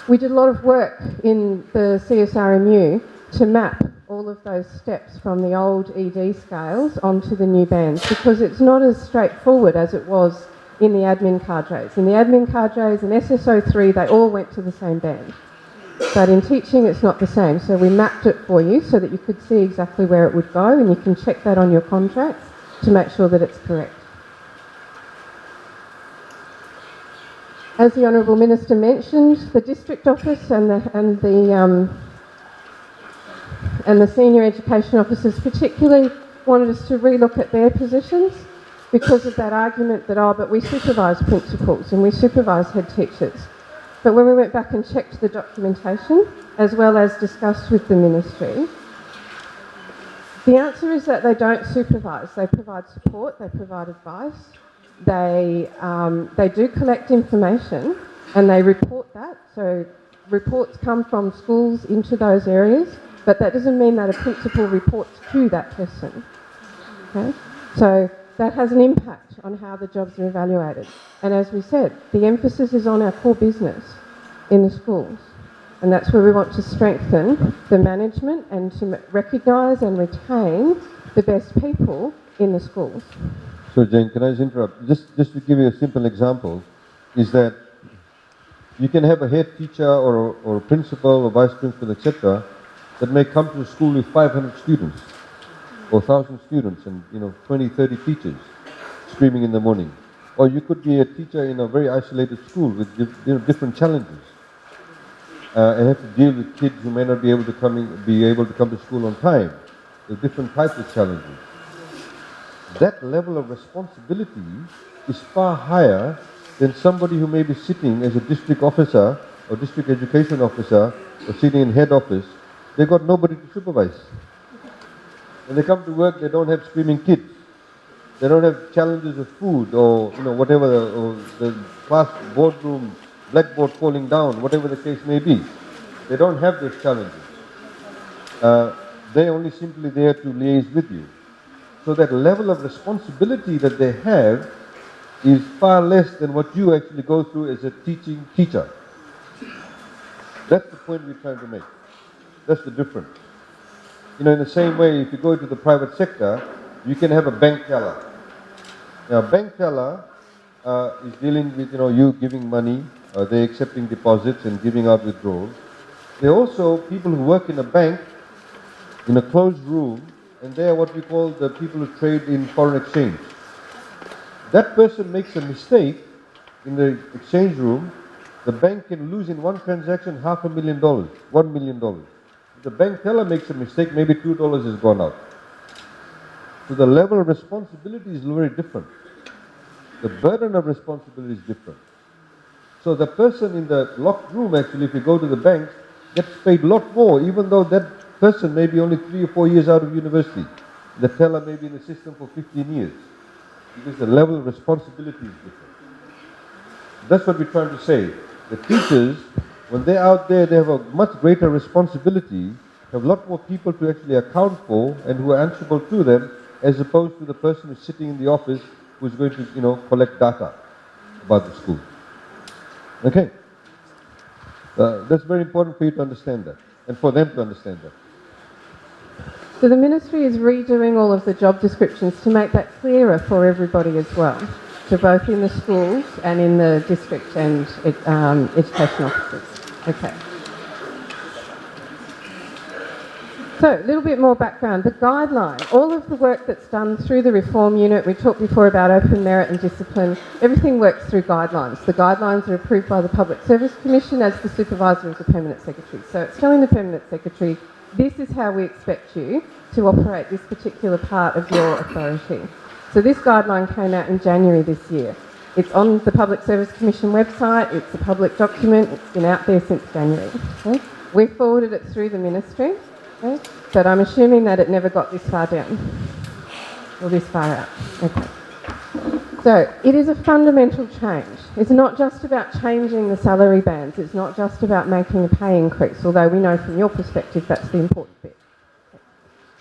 We did a lot of work in the CSRMU to map all of those steps from the old ED scales onto the new bands, because it's not as straightforward as it was in the admin cadres. In the admin cadres and SSO3, they all went to the same band. But in teaching, it's not the same. So we mapped it for you so that you could see exactly where it would go, and you can check that on your contracts to make sure that it's correct. As the Honourable Minister mentioned, the District Office and the Senior Education Officers particularly wanted us to relook at their positions because of that argument that, but we supervise principals and we supervise head teachers. But when we went back and checked the documentation, as well as discussed with the Ministry, the answer is that they don't supervise. They provide support, they provide advice, they do collect information and they report that. So reports come from schools into those areas, but that doesn't mean that a principal reports to that person. Okay? So that has an impact on how the jobs are evaluated. And as we said, the emphasis is on our core business in the schools. And that's where we want to strengthen the management and to recognise and retain the best people in the schools. So Jane, can I just interrupt? Just to give you a simple example, is that you can have a head teacher or a principal or vice principal, etc., that may come to a school with 500 students or 1,000 students and 20, 30 teachers screaming in the morning. Or you could be a teacher in a very isolated school with different challenges and have to deal with kids who may not be able to come to school on time. There's different types of challenges. That level of responsibility is far higher than somebody who may be sitting as a district officer or district education officer or sitting in head office. They've got nobody to supervise. When they come to work, they don't have screaming kids. They don't have challenges of food or whatever, or the class boardroom blackboard falling down, whatever the case may be. They don't have those challenges. They're only simply there to liaise with you. So that level of responsibility that they have is far less than what you actually go through as a teaching teacher. That's the point we're trying to make. That's the difference. In the same way, if you go into the private sector, you can have a bank teller. Now, a bank teller is dealing with, you giving money, they're accepting deposits and giving out withdrawals. There are also people who work in a bank in a closed room, and they are what we call the people who trade in foreign exchange. That person makes a mistake in the exchange room, the bank can lose in one transaction $500,000, $1 million. If the bank teller makes a mistake, maybe $2 has gone out. So the level of responsibility is very different. The burden of responsibility is different. So the person in the locked room, actually, if you go to the bank, gets paid a lot more, even though that person may be only 3 or 4 years out of university. The teller may be in the system for 15 years. Because the level of responsibility is different. That's what we're trying to say. The teachers, when they're out there, they have a much greater responsibility, have a lot more people to actually account for and who are answerable to them, as opposed to the person who's sitting in the office who's going to, collect data about the school. Okay? That's very important for you to understand that, and for them to understand that. So the Ministry is redoing all of the job descriptions to make that clearer for everybody as well, so both in the schools and in the district and education offices. Okay. So a little bit more background. The guideline, all of the work that's done through the reform unit, we talked before about open merit and discipline, everything works through guidelines. The guidelines are approved by the Public Service Commission as the supervisor of the Permanent Secretary. So it's telling the Permanent Secretary, this is how we expect you to operate this particular part of your authority. So this guideline came out in January this year. It's on the Public Service Commission website, it's a public document, it's been out there since January. Okay? We forwarded it through the Ministry, okay? But I'm assuming that it never got this far down, or this far out. Okay. So it is a fundamental change. It's not just about changing the salary bands, it's not just about making a pay increase, although we know from your perspective that's the important bit.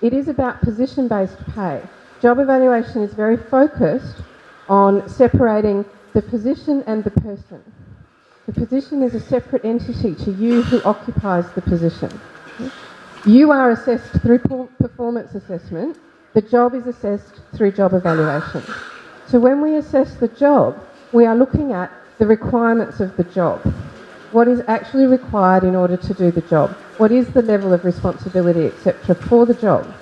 It is about position-based pay. Job evaluation is very focused on separating the position and the person. The position is a separate entity to you who occupies the position. You are assessed through performance assessment. The job is assessed through job evaluation. So when we assess the job, we are looking at the requirements of the job. what is actually required in order to do the job. What is the level of responsibility, etc., for the job?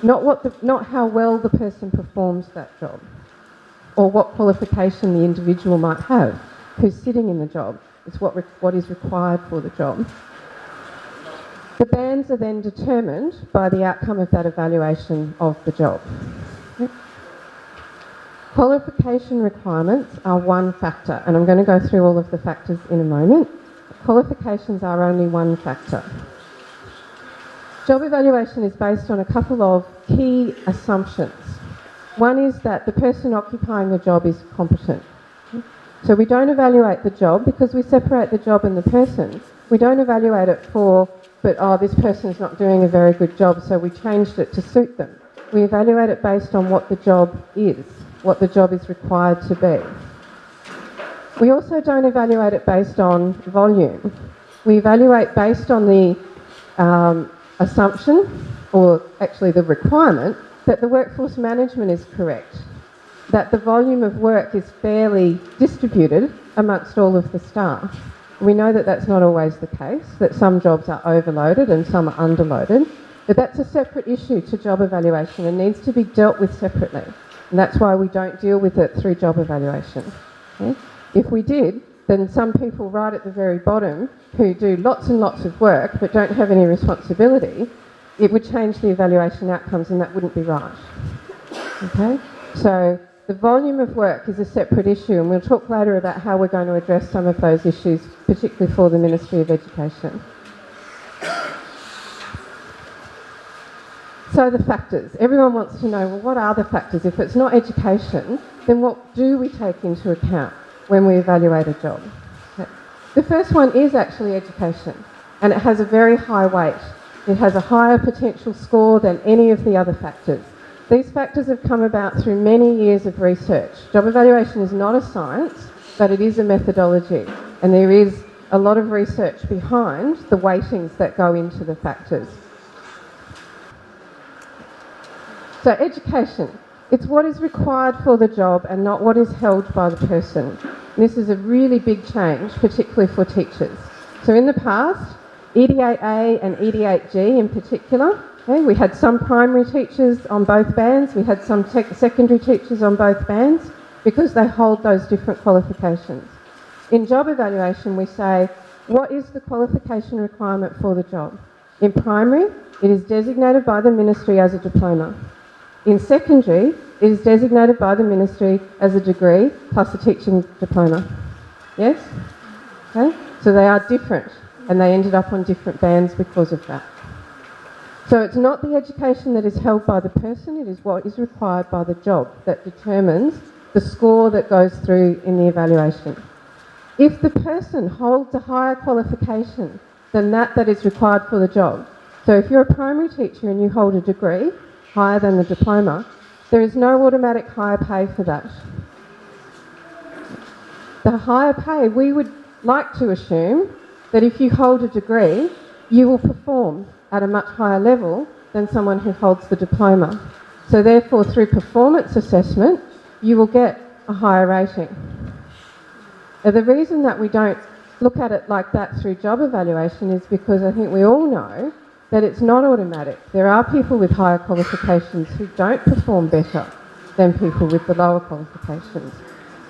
Not how well the person performs that job, or what qualification the individual might have who's sitting in the job. It's what is required for the job. The bands are then determined by the outcome of that evaluation of the job. Okay. Qualification requirements are one factor, and I'm going to go through all of the factors in a moment. Qualifications are only one factor. Job evaluation is based on a couple of key assumptions. One is that the person occupying the job is competent. So we don't evaluate the job because we separate the job and the person. We don't evaluate it but this person's not doing a very good job, so we changed it to suit them. We evaluate it based on what the job is, what the job is required to be. We also don't evaluate it based on volume. We evaluate based on the assumption, or actually the requirement, that the workforce management is correct, that the volume of work is fairly distributed amongst all of the staff. We know that that's not always the case, that some jobs are overloaded and some are underloaded, but that's a separate issue to job evaluation and needs to be dealt with separately. And that's why we don't deal with it through job evaluation. Okay? If we did, then some people right at the very bottom who do lots and lots of work but don't have any responsibility, it would change the evaluation outcomes and that wouldn't be right. Okay? So the volume of work is a separate issue, and we'll talk later about how we're going to address some of those issues, particularly for the Ministry of Education. So the factors. Everyone wants to know, well, what are the factors? If it's not education, then what do we take into account when we evaluate a job? Okay. The first one is actually education, and it has a very high weight. It has a higher potential score than any of the other factors. These factors have come about through many years of research. Job evaluation is not a science, but it is a methodology, and there is a lot of research behind the weightings that go into the factors. So education, it's what is required for the job and not what is held by the person. And this is a really big change, particularly for teachers. So in the past, ED8A and ED8G in particular, okay, we had some primary teachers on both bands, we had some secondary teachers on both bands because they hold those different qualifications. In job evaluation, we say, what is the qualification requirement for the job? In primary, it is designated by the Ministry as a diploma. In secondary, it is designated by the Ministry as a degree plus a teaching diploma. Yes? Okay? So they are different, and they ended up on different bands because of that. So it's not the education that is held by the person, it is what is required by the job that determines the score that goes through in the evaluation. If the person holds a higher qualification than that is required for the job, so if you're a primary teacher and you hold a degree higher than the diploma, there is no automatic higher pay for that. The higher pay, we would like to assume that if you hold a degree, you will perform at a much higher level than someone who holds the diploma. So therefore, through performance assessment, you will get a higher rating. Now, the reason that we don't look at it like that through job evaluation is because I think we all know that it's not automatic. There are people with higher qualifications who don't perform better than people with the lower qualifications.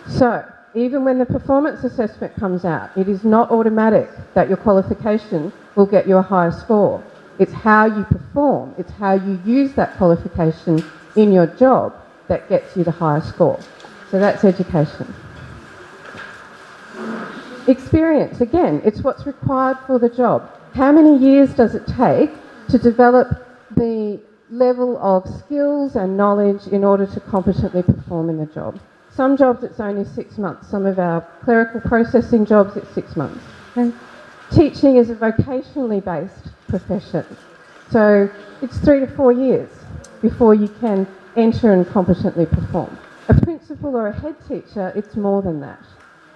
So, even when the performance assessment comes out, it is not automatic that your qualification will get you a higher score. It's how you perform, it's how you use that qualification in your job that gets you the higher score. So that's education. Experience, again, it's what's required for the job. How many years does it take to develop the level of skills and knowledge in order to competently perform in the job? Some jobs it's only 6 months. Some of our clerical processing jobs it's 6 months. Okay? Teaching is a vocationally based profession. So it's 3 to 4 years before you can enter and competently perform. A principal or a head teacher, it's more than that.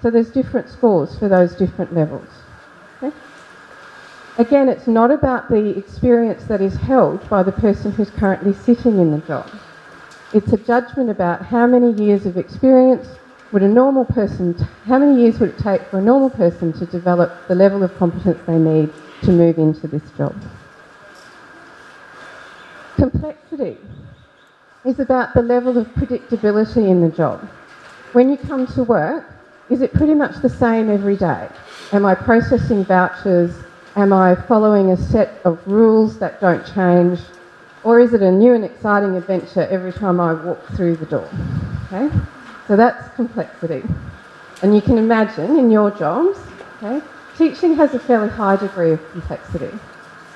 So there's different scores for those different levels. Okay? Again, it's not about the experience that is held by the person who's currently sitting in the job. It's a judgment about how many years of experience would a normal person, how many years would it take for a normal person to develop the level of competence they need to move into this job? Complexity is about the level of predictability in the job. When you come to work, is it pretty much the same every day? Am I processing vouchers? Am I following a set of rules that don't change? Or is it a new and exciting adventure every time I walk through the door? Okay? So that's complexity. And you can imagine in your jobs, okay, teaching has a fairly high degree of complexity.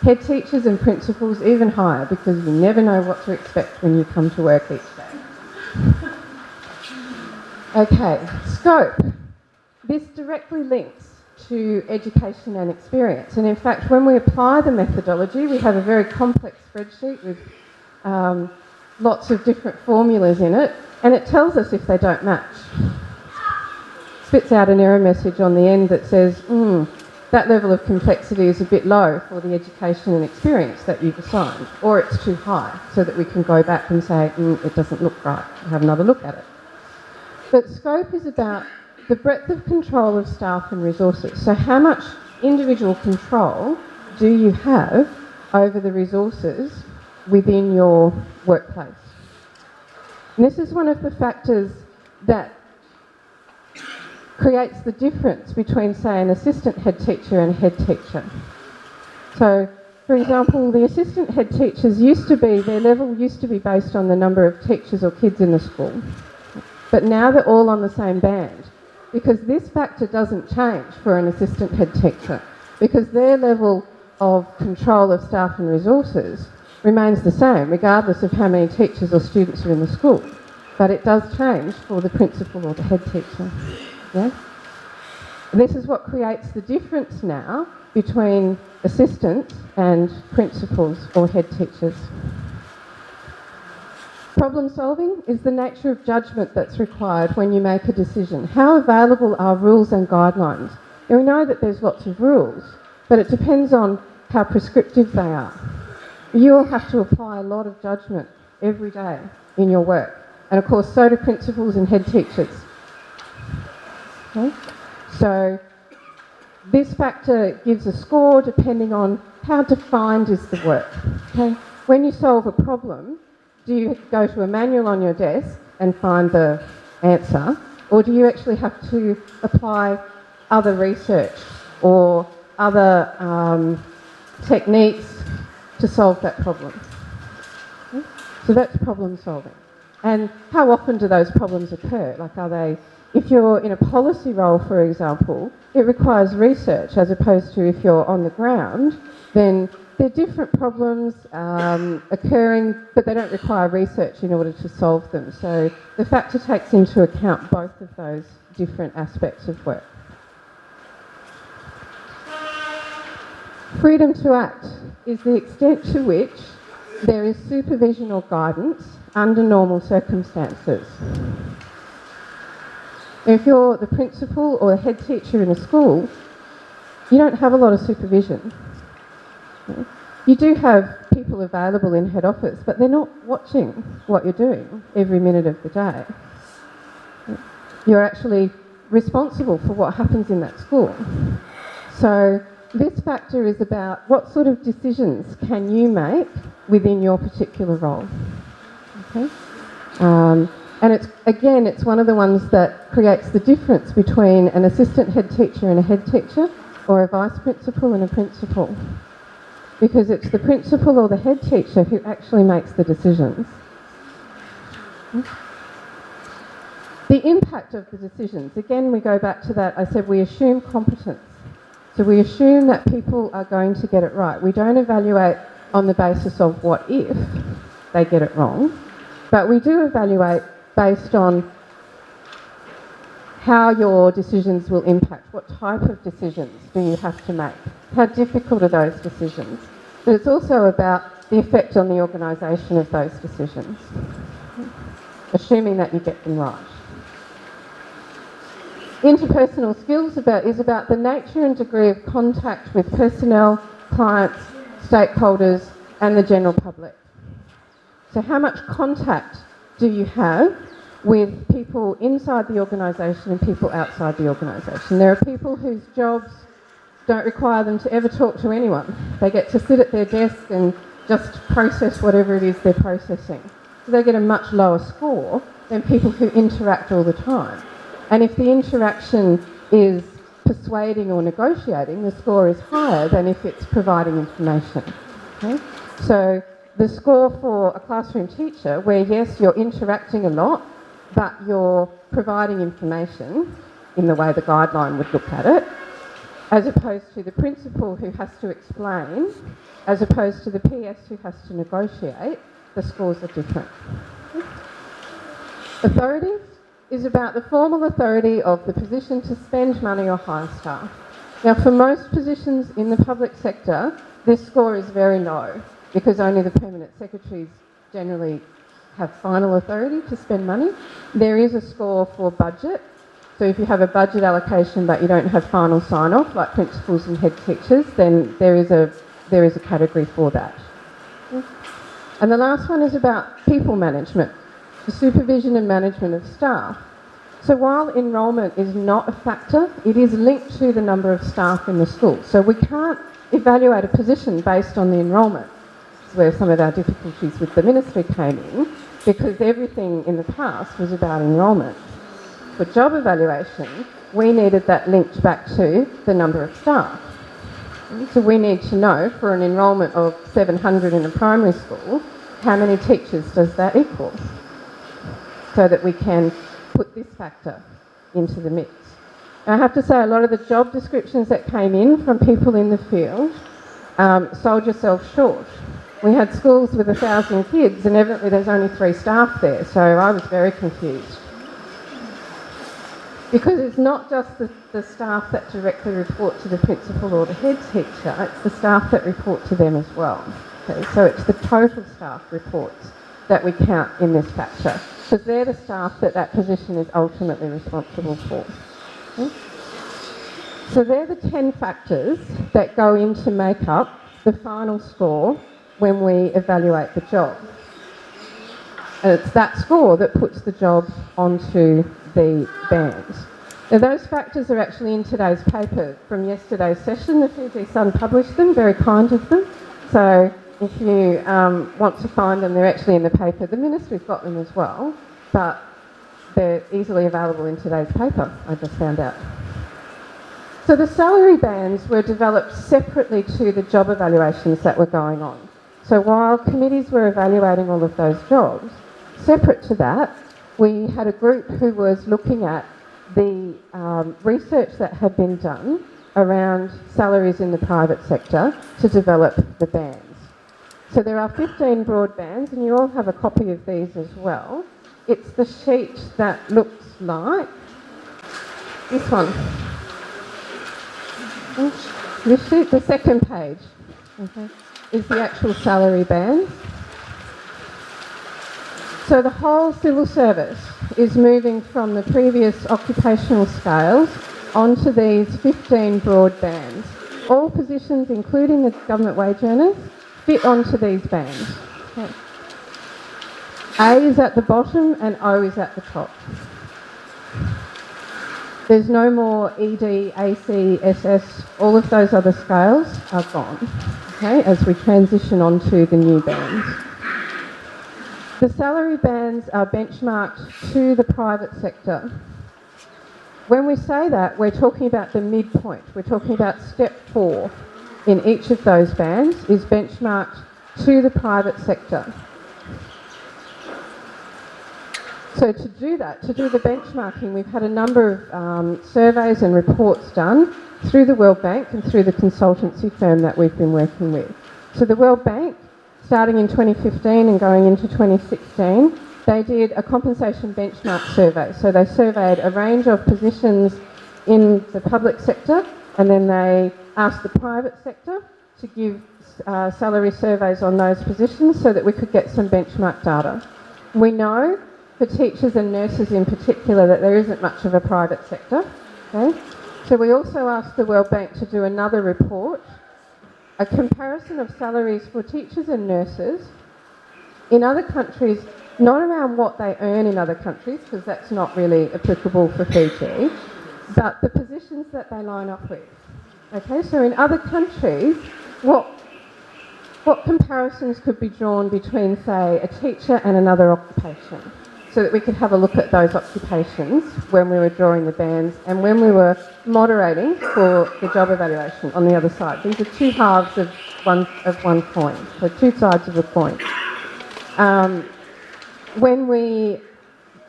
Head teachers and principals even higher, because you never know what to expect when you come to work each day. Okay, scope. This directly links to education and experience. And in fact, when we apply the methodology, we have a very complex spreadsheet with lots of different formulas in it, and it tells us if they don't match. Spits out an error message on the end that says, that level of complexity is a bit low for the education and experience that you've assigned, or it's too high, so that we can go back and say, it doesn't look right, have another look at it. But scope is about the breadth of control of staff and resources. So how much individual control do you have over the resources within your workplace? And this is one of the factors that creates the difference between, say, an assistant head teacher and a head teacher. So, for example, the assistant head teachers their level used to be based on the number of teachers or kids in the school. But now they're all on the same band, because this factor doesn't change for an assistant head teacher, because their level of control of staff and resources remains the same, regardless of how many teachers or students are in the school. But it does change for the principal or the head teacher. Yeah? And this is what creates the difference now between assistants and principals or head teachers. Problem solving is the nature of judgment that's required when you make a decision. How available are rules and guidelines? And we know that there's lots of rules, but it depends on how prescriptive they are. You will have to apply a lot of judgment every day in your work. And of course, so do principals and head teachers. Okay? So this factor gives a score depending on how defined is the work. Okay? When you solve a problem, do you go to a manual on your desk and find the answer, or do you actually have to apply other research or other techniques to solve that problem? Okay? So that's problem solving. And how often do those problems occur? Like, are they, if you're in a policy role, for example, it requires research, as opposed to if you're on the ground, then there are different problems occurring, but they don't require research in order to solve them. So the factor takes into account both of those different aspects of work. Freedom to act is the extent to which there is supervision or guidance under normal circumstances. If you're the principal or the head teacher in a school, you don't have a lot of supervision. You do have people available in head office, but they're not watching what you're doing every minute of the day. You're actually responsible for what happens in that school. So this factor is about what sort of decisions can you make within your particular role. Okay? And it's one of the ones that creates the difference between an assistant head teacher and a head teacher, or a vice principal and a principal. Because it's the principal or the head teacher who actually makes the decisions. The impact of the decisions, again we go back to that, I said we assume competence. So we assume that people are going to get it right. We don't evaluate on the basis of what if they get it wrong, but we do evaluate based on how your decisions will impact. What type of decisions do you have to make? How difficult are those decisions? But it's also about the effect on the organisation of those decisions, assuming that you get them right. Interpersonal skills is about the nature and degree of contact with personnel, clients, stakeholders and the general public. So how much contact do you have with people inside the organisation and people outside the organisation. There are people whose jobs don't require them to ever talk to anyone. They get to sit at their desk and just process whatever it is they're processing. So they get a much lower score than people who interact all the time. And if the interaction is persuading or negotiating, the score is higher than if it's providing information. Okay? So the score for a classroom teacher, where yes, you're interacting a lot, but you're providing information in the way the guideline would look at it, as opposed to the principal who has to explain, as opposed to the PS who has to negotiate, the scores are different. Authority is about the formal authority of the position to spend money or hire staff. Now, for most positions in the public sector, this score is very low because only the permanent secretaries generally have final authority to spend money. There is a score for budget. So if you have a budget allocation but you don't have final sign-off, like principals and head teachers, then there is a category for that. And the last one is about people management, the supervision and management of staff. So while enrolment is not a factor, it is linked to the number of staff in the school. So we can't evaluate a position based on the enrolment. That's where some of our difficulties with the ministry came in, because everything in the past was about enrolment. For job evaluation, we needed that linked back to the number of staff. So we need to know, for an enrolment of 700 in a primary school, how many teachers does that equal? So that we can put this factor into the mix. I have to say, a lot of the job descriptions that came in from people in the field sold yourself short. We had schools with 1,000 kids and evidently there's only 3 staff there, so I was very confused. Because it's not just the staff that directly report to the principal or the head teacher, it's the staff that report to them as well. Okay, so it's the total staff reports that we count in this factor, because they're the staff that position is ultimately responsible for. Okay? So they're the 10 factors that go in to make up the final score when we evaluate the job. And it's that score that puts the job onto the bands. Now those factors are actually in today's paper from yesterday's session. The Fiji Sun published them, very kind of them. So if you want to find them, they're actually in the paper. The ministry's got them as well, but they're easily available in today's paper, I just found out. So the salary bands were developed separately to the job evaluations that were going on. So while committees were evaluating all of those jobs, separate to that, we had a group who was looking at the research that had been done around salaries in the private sector to develop the bands. So there are 15 broad bands, and you all have a copy of these as well. It's the sheet that looks like this one. This sheet, the second page, okay, is the actual salary band. So the whole civil service is moving from the previous occupational scales onto these 15 broad bands. All positions, including the government wage earners, fit onto these bands. Okay. A is at the bottom and O is at the top. There's no more ED, AC, SS, all of those other scales are gone, okay, as we transition onto the new bands. The salary bands are benchmarked to the private sector. When we say that, we're talking about the midpoint. We're talking about step 4 in each of those bands is benchmarked to the private sector. So to do that, to do the benchmarking, we've had a number of surveys and reports done through the World Bank and through the consultancy firm that we've been working with. So the World Bank, starting in 2015 and going into 2016, they did a compensation benchmark survey. So they surveyed a range of positions in the public sector, and then they asked the private sector to give salary surveys on those positions so that we could get some benchmark data. We know for teachers and nurses in particular that there isn't much of a private sector. Okay? So we also asked the World Bank to do another report, a comparison of salaries for teachers and nurses in other countries Not around what they earn in other countries, because that's not really applicable for Fiji, but the positions that they line up with. Okay, so in other countries, what comparisons could be drawn between, say, a teacher and another occupation, so that we could have a look at those occupations when we were drawing the bands and when we were moderating for the job evaluation on the other side. These are two halves of one coin, so two sides of a coin. When we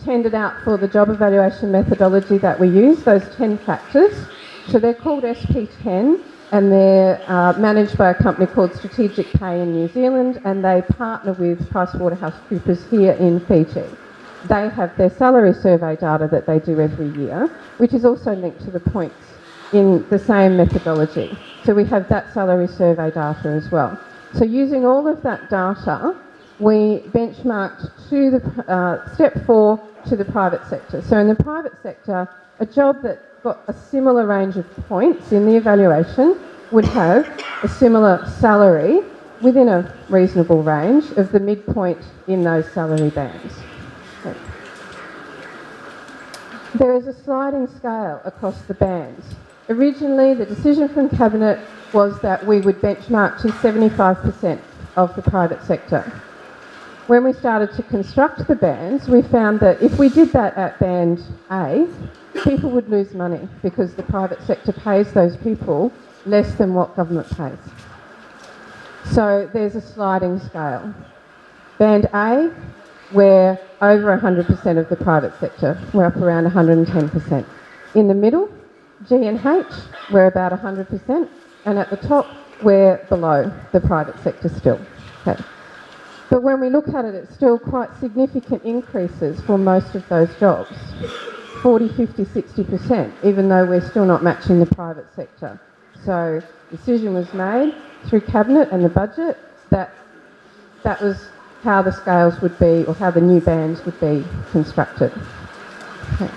tendered out for the job evaluation methodology that we use, those 10 factors, so they're called SP10 and they're managed by a company called Strategic Pay in New Zealand, and they partner with PricewaterhouseCoopers here in Fiji. They have their salary survey data that they do every year, which is also linked to the points in the same methodology. So we have that salary survey data as well. So using all of that data, we benchmarked to the step 4 to the private sector. So in the private sector, a job that got a similar range of points in the evaluation would have a similar salary within a reasonable range of the midpoint in those salary bands. Okay. There is a sliding scale across the bands. Originally, the decision from Cabinet was that we would benchmark to 75% of the private sector. When we started to construct the bands, we found that if we did that at band A, people would lose money because the private sector pays those people less than what government pays. So there's a sliding scale. Band A, we're over 100% of the private sector. We're up around 110%. In the middle, G and H, we're about 100%. And at the top, we're below the private sector still. Okay. But when we look at it, it's still quite significant increases for most of those jobs. 40, 50, 60%, even though we're still not matching the private sector. So decision was made through Cabinet and the budget that that was how the scales would be, or how the new bands would be constructed. Okay.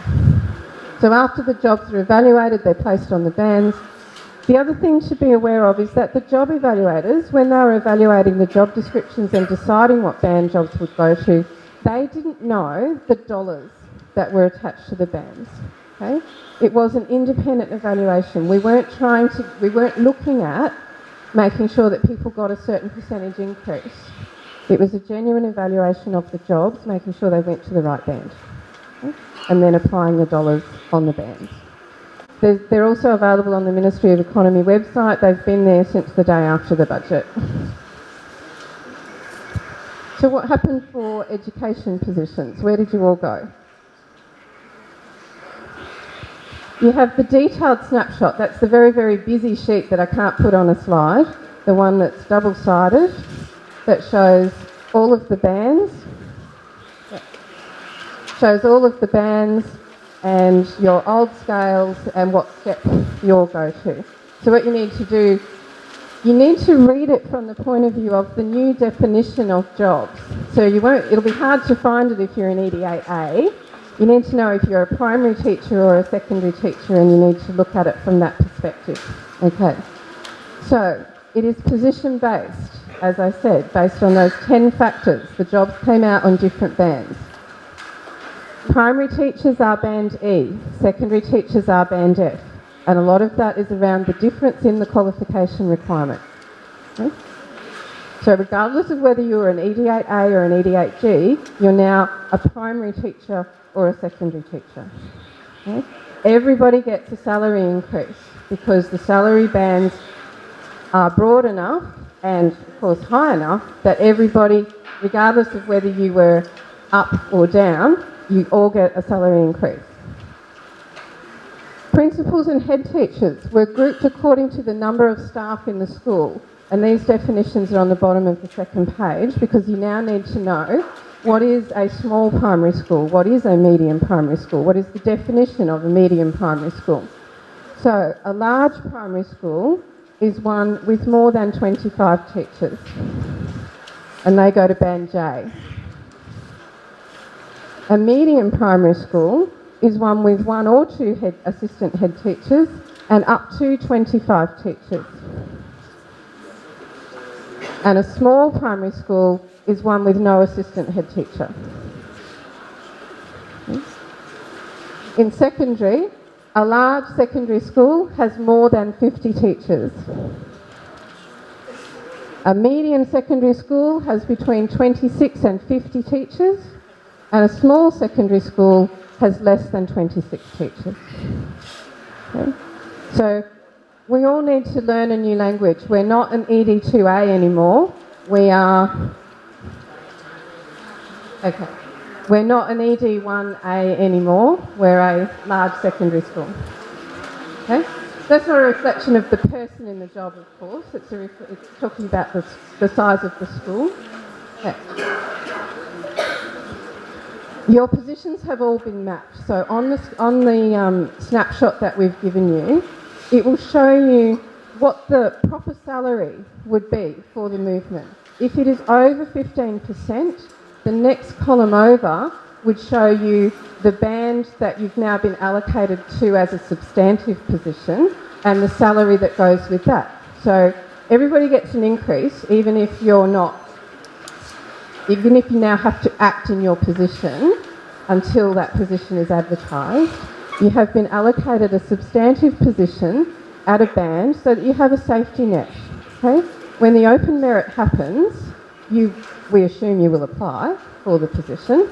So after the jobs are evaluated, they're placed on the bands. The other thing to be aware of is that the job evaluators, when they were evaluating the job descriptions and deciding what band jobs would go to, they didn't know the dollars that were attached to the bands. Okay? It was an independent evaluation. We weren't looking at making sure that people got a certain percentage increase. It was a genuine evaluation of the jobs, making sure they went to the right band, okay? And then applying the dollars on the bands. They're also available on the Ministry of Economy website. They've been there since the day after the budget. So what happened for education positions? Where did you all go? You have the detailed snapshot. That's the very, very busy sheet that I can't put on a slide. The one that's double-sided, that shows all of the bands. Shows all of the bands and your old scales and what step you'll go to. So what you need to do, you need to read it from the point of view of the new definition of jobs. So it'll be hard to find it if you're an ED8A. You need to know if you're a primary teacher or a secondary teacher, and you need to look at it from that perspective. Okay. So it is position based, as I said, based on those 10 factors. The jobs came out on different bands. Primary teachers are band E, secondary teachers are band F, and a lot of that is around the difference in the qualification requirement. Okay? So regardless of whether you're an ED8A or an ED8G, you're now a primary teacher or a secondary teacher. Okay? Everybody gets a salary increase because the salary bands are broad enough and, of course, high enough that everybody, regardless of whether you were up or down, you all get a salary increase. Principals and head teachers were grouped according to the number of staff in the school, and these definitions are on the bottom of the second page because you now need to know what is a small primary school, what is a medium primary school, what is the definition of a medium primary school. So a large primary school is one with more than 25 teachers, and they go to band J. A medium primary school is one with 1 or 2 assistant head teachers and up to 25 teachers. And a small primary school is one with no assistant head teacher. In secondary, a large secondary school has more than 50 teachers. A medium secondary school has between 26 and 50 teachers, and a small secondary school has less than 26 teachers. Okay? So we all need to learn a new language. We're not an ED2A anymore. We are... Okay. We're not an ED1A anymore. We're a large secondary school. Okay? That's not a reflection of the person in the job, of course. It's talking about the size of the school. Okay. Your positions have all been mapped. So on the snapshot that we've given you, it will show you what the proper salary would be for the movement. If it is over 15%, the next column over would show you the band that you've now been allocated to as a substantive position and the salary that goes with that. So everybody gets an increase, even if you now have to act in your position until that position is advertised. You have been allocated a substantive position at a band so that you have a safety net. Okay? When the open merit happens, we assume you will apply for the position.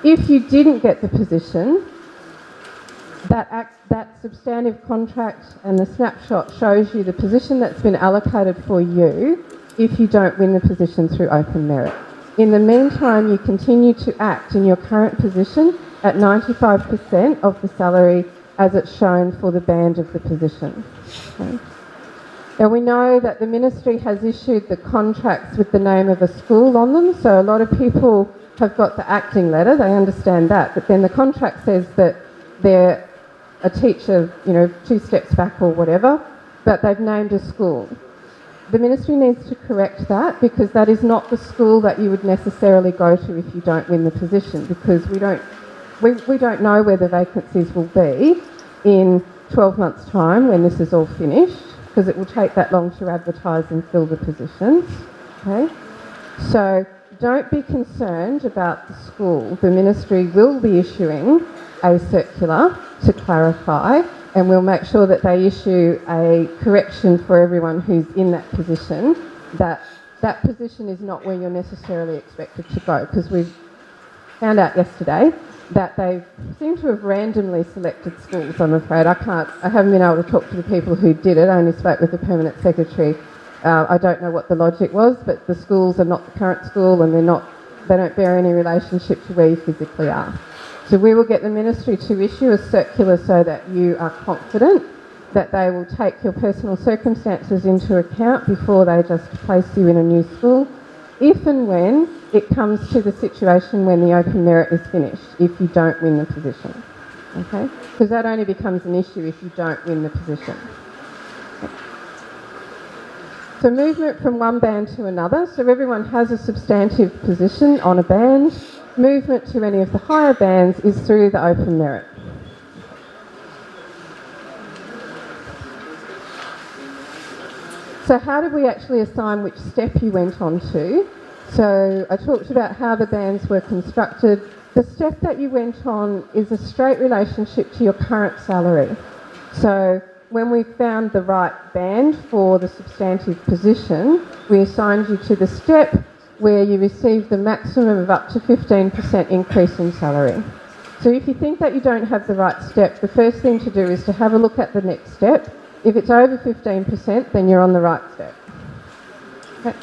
If you didn't get the position, that substantive contract and the snapshot shows you the position that's been allocated for you if you don't win the position through open merit. In the meantime, you continue to act in your current position at 95% of the salary as it's shown for the band of the position. Okay. Now we know that the Ministry has issued the contracts with the name of a school on them, so a lot of people have got the acting letter, they understand that, but then the contract says that they're a teacher, 2 steps back or whatever, but they've named a school. The Ministry needs to correct that because that is not the school that you would necessarily go to if you don't win the position, because we don't know where the vacancies will be in 12 months' time when this is all finished, because it will take that long to advertise and fill the positions. Okay? So don't be concerned about the school. The Ministry will be issuing a circular to clarify, and we'll make sure that they issue a correction for everyone who's in that position, that that position is not where you're necessarily expected to go, because we've found out yesterday that they seem to have randomly selected schools, I'm afraid. I haven't been able to talk to the people who did it. I only spoke with the Permanent Secretary. I don't know what the logic was, but the schools are not the current school and they don't bear any relationship to where you physically are. So we will get the Ministry to issue a circular so that you are confident that they will take your personal circumstances into account before they just place you in a new school, if and when it comes to the situation when the open merit is finished, if you don't win the position. Okay? Because that only becomes an issue if you don't win the position. Okay. So movement from one band to another. So everyone has a substantive position on a band. Movement to any of the higher bands is through the open merit. So how did we actually assign which step you went on to? So I talked about how the bands were constructed. The step that you went on is a straight relationship to your current salary. So when we found the right band for the substantive position, we assigned you to the step where you receive the maximum of up to 15% increase in salary. So if you think that you don't have the right step, the first thing to do is to have a look at the next step. If it's over 15%, then you're on the right step. Okay.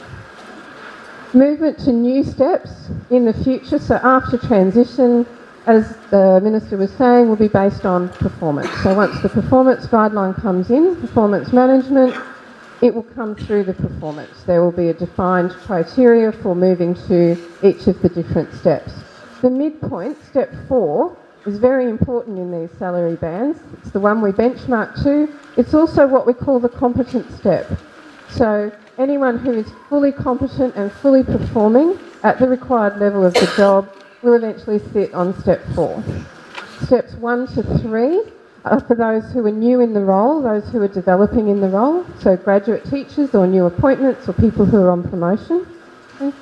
Movement to new steps in the future, so after transition, as the Minister was saying, will be based on performance. So once the performance guideline comes in, performance management, it will come through the performance. There will be a defined criteria for moving to each of the different steps. The midpoint, step 4, is very important in these salary bands. It's the one we benchmark to. It's also what we call the competent step. So anyone who is fully competent and fully performing at the required level of the job will eventually sit on step 4. Steps 1 to 3 are for those who are new in the role, those who are developing in the role, so graduate teachers or new appointments or people who are on promotion, okay,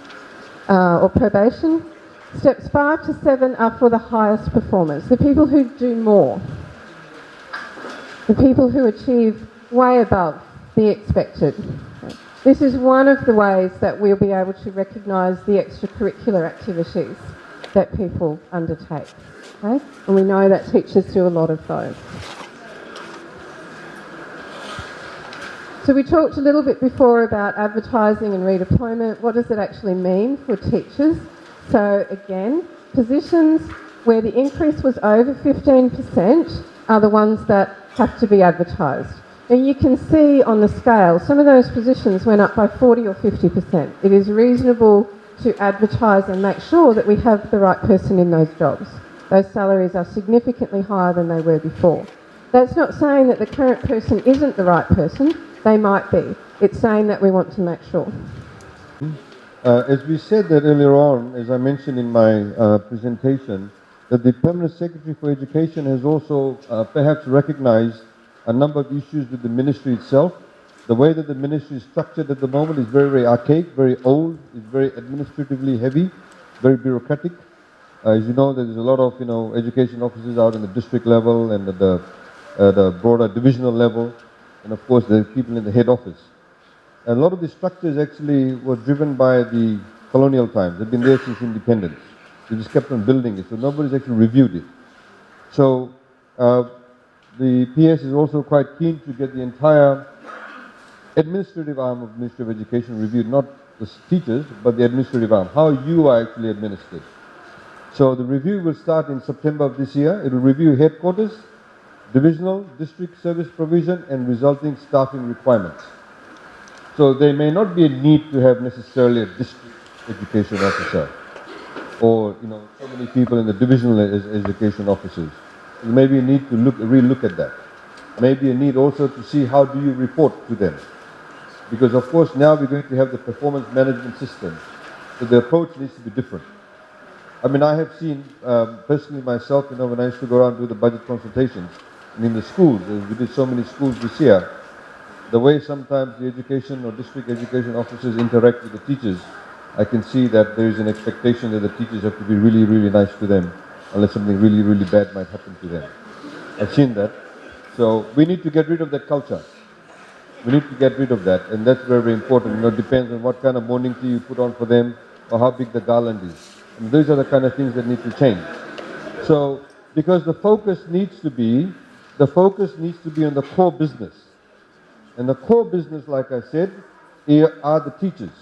or probation. Steps 5 to 7 are for the highest performers, the people who do more, the people who achieve way above the expected. This is one of the ways that we'll be able to recognise the extracurricular activities that people undertake. Okay? And we know that teachers do a lot of those. So we talked a little bit before about advertising and redeployment. What does it actually mean for teachers? So again, positions where the increase was over 15% are the ones that have to be advertised. And you can see on the scale, some of those positions went up by 40 or 50%. It is reasonable to advertise and make sure that we have the right person in those jobs. Those salaries are significantly higher than they were before. That's not saying that the current person isn't the right person. They might be. It's saying that we want to make sure. As we said that earlier on, as I mentioned in my presentation, that the Permanent Secretary for Education has also perhaps recognized a number of issues with the ministry itself. The way that the ministry is structured at the moment is very, very archaic, very old, it's very administratively heavy, very bureaucratic. As you know, there's a lot of education officers out in the district level and at the broader divisional level, and of course the people in the head office. And a lot of the structures actually were driven by the colonial times. They've been there since independence. They just kept on building it, so nobody's actually reviewed it. So the PS is also quite keen to get the entire administrative arm of Ministry of Education reviewed, not the teachers, but the administrative arm, how you are actually administered. So the review will start in September of this year. It will review headquarters, divisional, district service provision, and resulting staffing requirements. So there may not be a need to have necessarily a district education officer or so many people in the divisional education offices. There may be a need to re-look at that. Maybe a need also to see how do you report to them. Because of course now we're going to have the performance management system. So the approach needs to be different. I mean, I have seen personally myself, when I used to go around and do the budget consultations, and in the schools, we did so many schools this year, the way sometimes the education or district education officers interact with the teachers, I can see that there is an expectation that the teachers have to be really, really nice to them, unless something really, really bad might happen to them. I've seen that. So we need to get rid of that culture. We need to get rid of that, and that's very, very important. It depends on what kind of morning tea you put on for them, or how big the garland is. And those are the kind of things that need to change. So, because the focus needs to be on the core business. And the core business, like I said, are the teachers.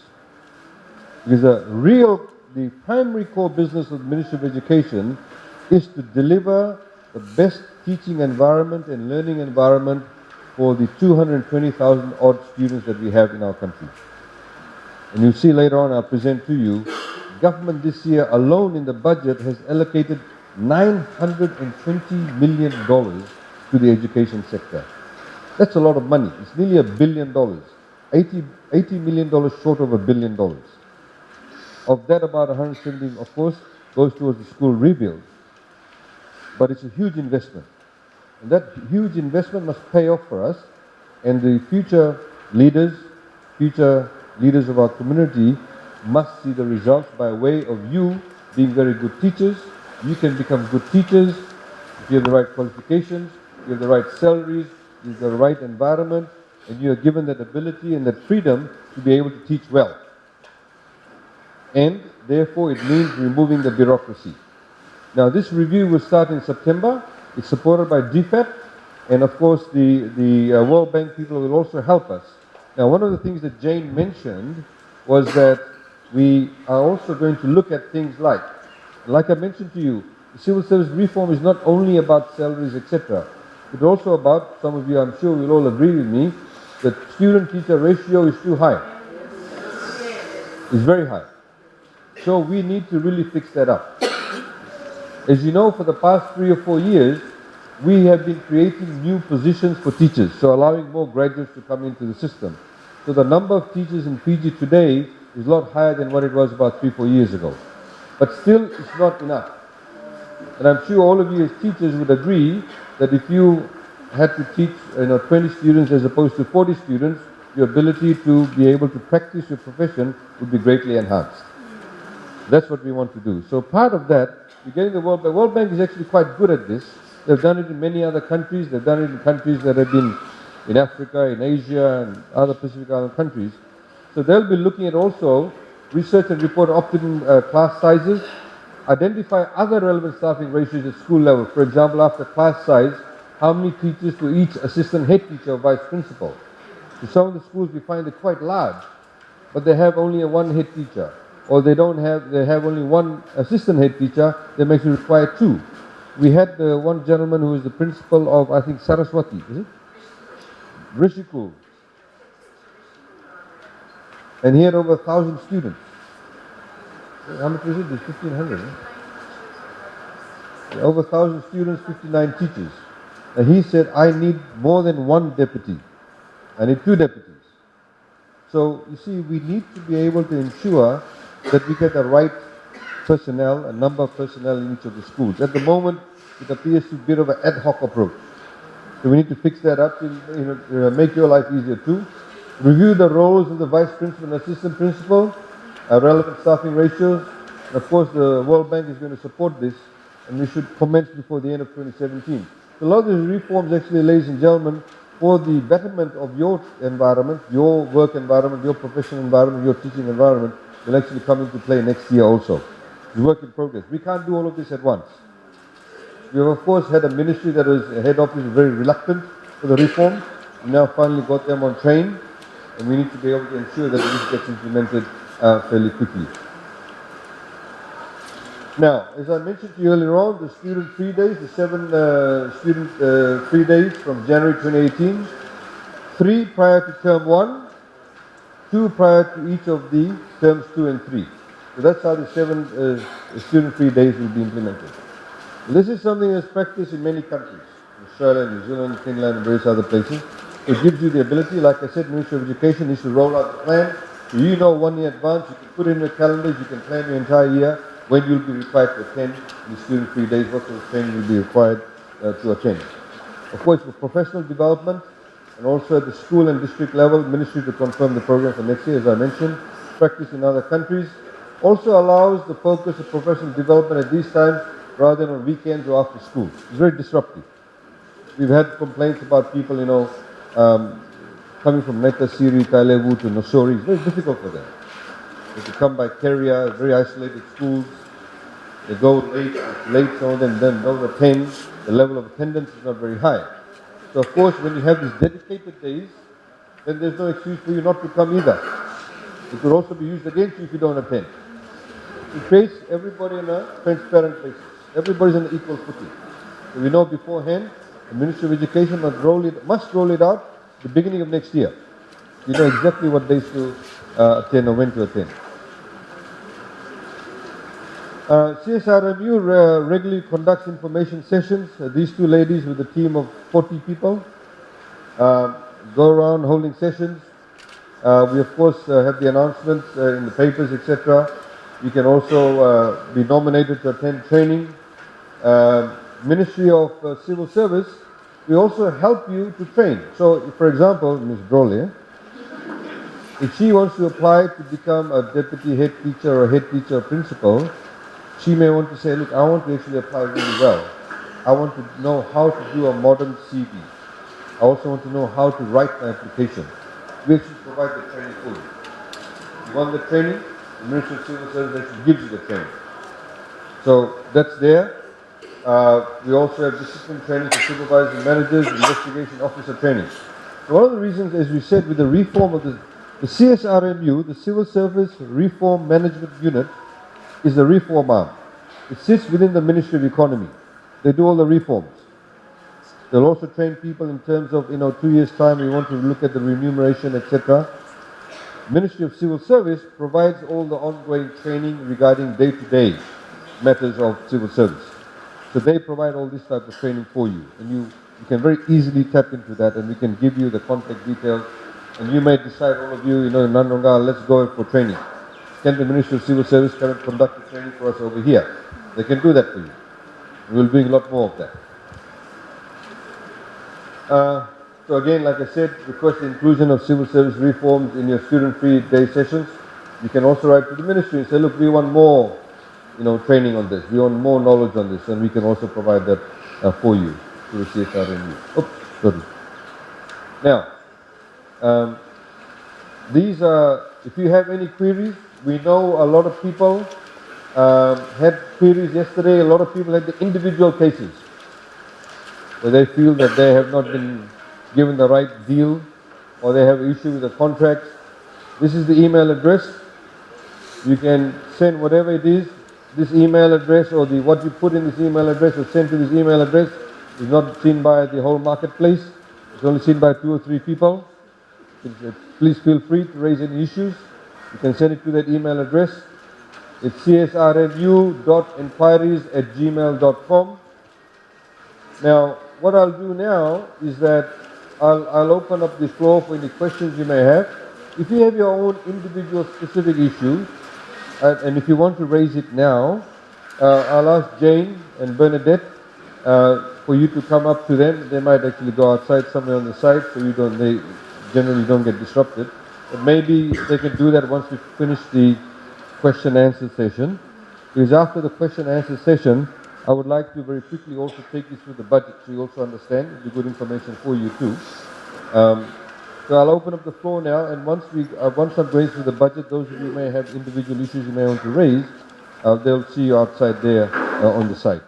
Because the primary core business of the Ministry of Education is to deliver the best teaching environment and learning environment for the 220,000 odd students that we have in our country. And you'll see later on, I'll present to you, government this year alone in the budget has allocated $920 million to the education sector. That's a lot of money. It's nearly $1 billion. $80 million short of $1 billion. Of that, about 170, of course, goes towards the school rebuild. But it's a huge investment. And that huge investment must pay off for us. And the future leaders of our community must see the results by way of you being very good teachers. You can become good teachers if you have the right qualifications, you have the right salaries, you have the right environment, and you are given that ability and that freedom to be able to teach well. And therefore it means removing the bureaucracy. Now this review will start in September. It's supported by DFAT, and of course the World Bank people will also help us. Now one of the things that Jane mentioned was that we are also going to look at things like I mentioned to you, the civil service reform is not only about salaries, etc. It's also about, some of you I'm sure will all agree with me, that student-teacher ratio is too high. It's very high. So we need to really fix that up. As you know, for the past 3 or 4 years, we have been creating new positions for teachers, so allowing more graduates to come into the system. So the number of teachers in Fiji today is a lot higher than what it was about 3 or 4 years ago. But still, it's not enough. And I'm sure all of you as teachers would agree that if you had to teach 20 students as opposed to 40 students, your ability to be able to practice your profession would be greatly enhanced. That's what we want to do. So part of that, we're getting the World Bank. World Bank is actually quite good at this. They've done it in many other countries. They've done it in countries that have been in Africa, in Asia, and other Pacific Island countries. So they'll be looking at also research and report optimum class sizes, identify other relevant staffing ratios at school level. For example, after class size, how many teachers to each assistant head teacher or vice principal? In some of the schools we find it quite large, but they have only one head teacher, or they have only one assistant head teacher, they may require two. We had one gentleman who was the principal of, I think, Saraswati, is it? Rishikul. And he had over 1,000 students. How much was it? It's 1,500. Over 1,000 students, 59 teachers. And he said, I need more than one deputy. I need two deputies. So, you see, we need to be able to ensure that we get the right personnel, a number of personnel in each of the schools. At the moment, it appears to be a bit of an ad hoc approach. So we need to fix that up to make your life easier too. Review the roles of the vice principal and assistant principal, relevant staffing ratios. And of course, the World Bank is going to support this, and we should commence before the end of 2017. So a lot of these reforms actually, ladies and gentlemen, for the betterment of your environment, your work environment, your professional environment, your teaching environment, will actually come into play next year also. It's work in progress. We can't do all of this at once. We have, of course, had a ministry that was, head office was very reluctant for the reform. We now finally got them on train, and we need to be able to ensure that this gets implemented fairly quickly. Now, as I mentioned to you earlier on, the student free days, the 7 student free days from January 2018, 3 prior to term 1, 2 prior to each of the terms 2 and 3. So that's how the 7 student free days will be implemented. This is something that's practiced in many countries, Australia, New Zealand, Finland, and various other places. It gives you the ability, like I said, Ministry of Education needs to roll out the plan. So you know 1 year in advance, you can put it in your calendars, you can plan your entire year when you'll be required to attend the student free days, what sort of training will be required to attend. Of course, for professional development, and also at the school and district level, Ministry to confirm the program for next year, as I mentioned, practice in other countries. Also allows the focus of professional development at these times rather than on weekends or after school. It's very disruptive. We've had complaints about people, coming from Neta, Siri, Tailevu to Nosori. It's very difficult for them. They have to come by carrier, very isolated schools. They go late, some of them then don't attend. The level of attendance is not very high. So of course, when you have these dedicated days, then there's no excuse for you not to come either. It could also be used against you if you don't attend. It creates everybody on a transparent basis. Everybody's on an equal footing. So we know beforehand, the Ministry of Education must roll it out at the beginning of next year. You know exactly what days to attend or when to attend. CSRMU regularly conducts information sessions. These two ladies with a team of 40 people go around holding sessions. We of course have the announcements in the papers, etc. You can also be nominated to attend training. Ministry of Civil Service, we also help you to train. So, for example, Ms. Brolle, if she wants to apply to become a deputy head teacher or head teacher or principal, she may want to say, look, I want to actually apply really well. I want to know how to do a modern CV. I also want to know how to write my application. We actually provide the training for you. You want the training? The Ministry of Civil Service actually gives you the training. So that's there. We also have discipline training for supervisors and managers, investigation officer training. So one of the reasons, as we said, with the reform of the CSRMU, the Civil Service Reform Management Unit, is the reform arm. It sits within the Ministry of Economy. They do all the reforms. They'll also train people in terms of, 2 years' time, we want to look at the remuneration, etc. Ministry of Civil Service provides all the ongoing training regarding day-to-day matters of civil service. So they provide all this type of training for you. And you can very easily tap into that, and we can give you the contact details. And you may decide, all of you, in Nanronga, let's go for training. Can the Ministry of Civil Service come and conduct the training for us over here? They can do that for you. We'll be doing a lot more of that. So again, like I said, request the inclusion of civil service reforms in your student free day sessions. You can also write to the ministry and say, look, we want more, training on this. We want more knowledge on this, and we can also provide that for you through the CSRNU. Oops, sorry. Now, these are, if you have any queries, we know a lot of people had queries yesterday. A lot of people had the individual cases where they feel that they have not been given the right deal or they have an issue with the contracts. This is the email address. You can send whatever it is. This email address or what you put in this email address or send to this email address is not seen by the whole marketplace. It's only seen by 2 or 3 people. Please feel free to raise any issues. You can send it to that email address. It's csrnu.enquiries@gmail.com. Now, what I'll do now is that I'll open up the floor for any questions you may have. If you have your own individual specific issue, and if you want to raise it now, I'll ask Jane and Bernadette for you to come up to them. They might actually go outside somewhere on the side, so they generally don't get disrupted. But maybe they can do that once we finish the question and answer session. Because after the question and answer session, I would like to very quickly also take you through the budget so you also understand. It'll be good information for you too. So I'll open up the floor now, and once I'm going through the budget, those of you who may have individual issues you may want to raise, they'll see you outside there on the side.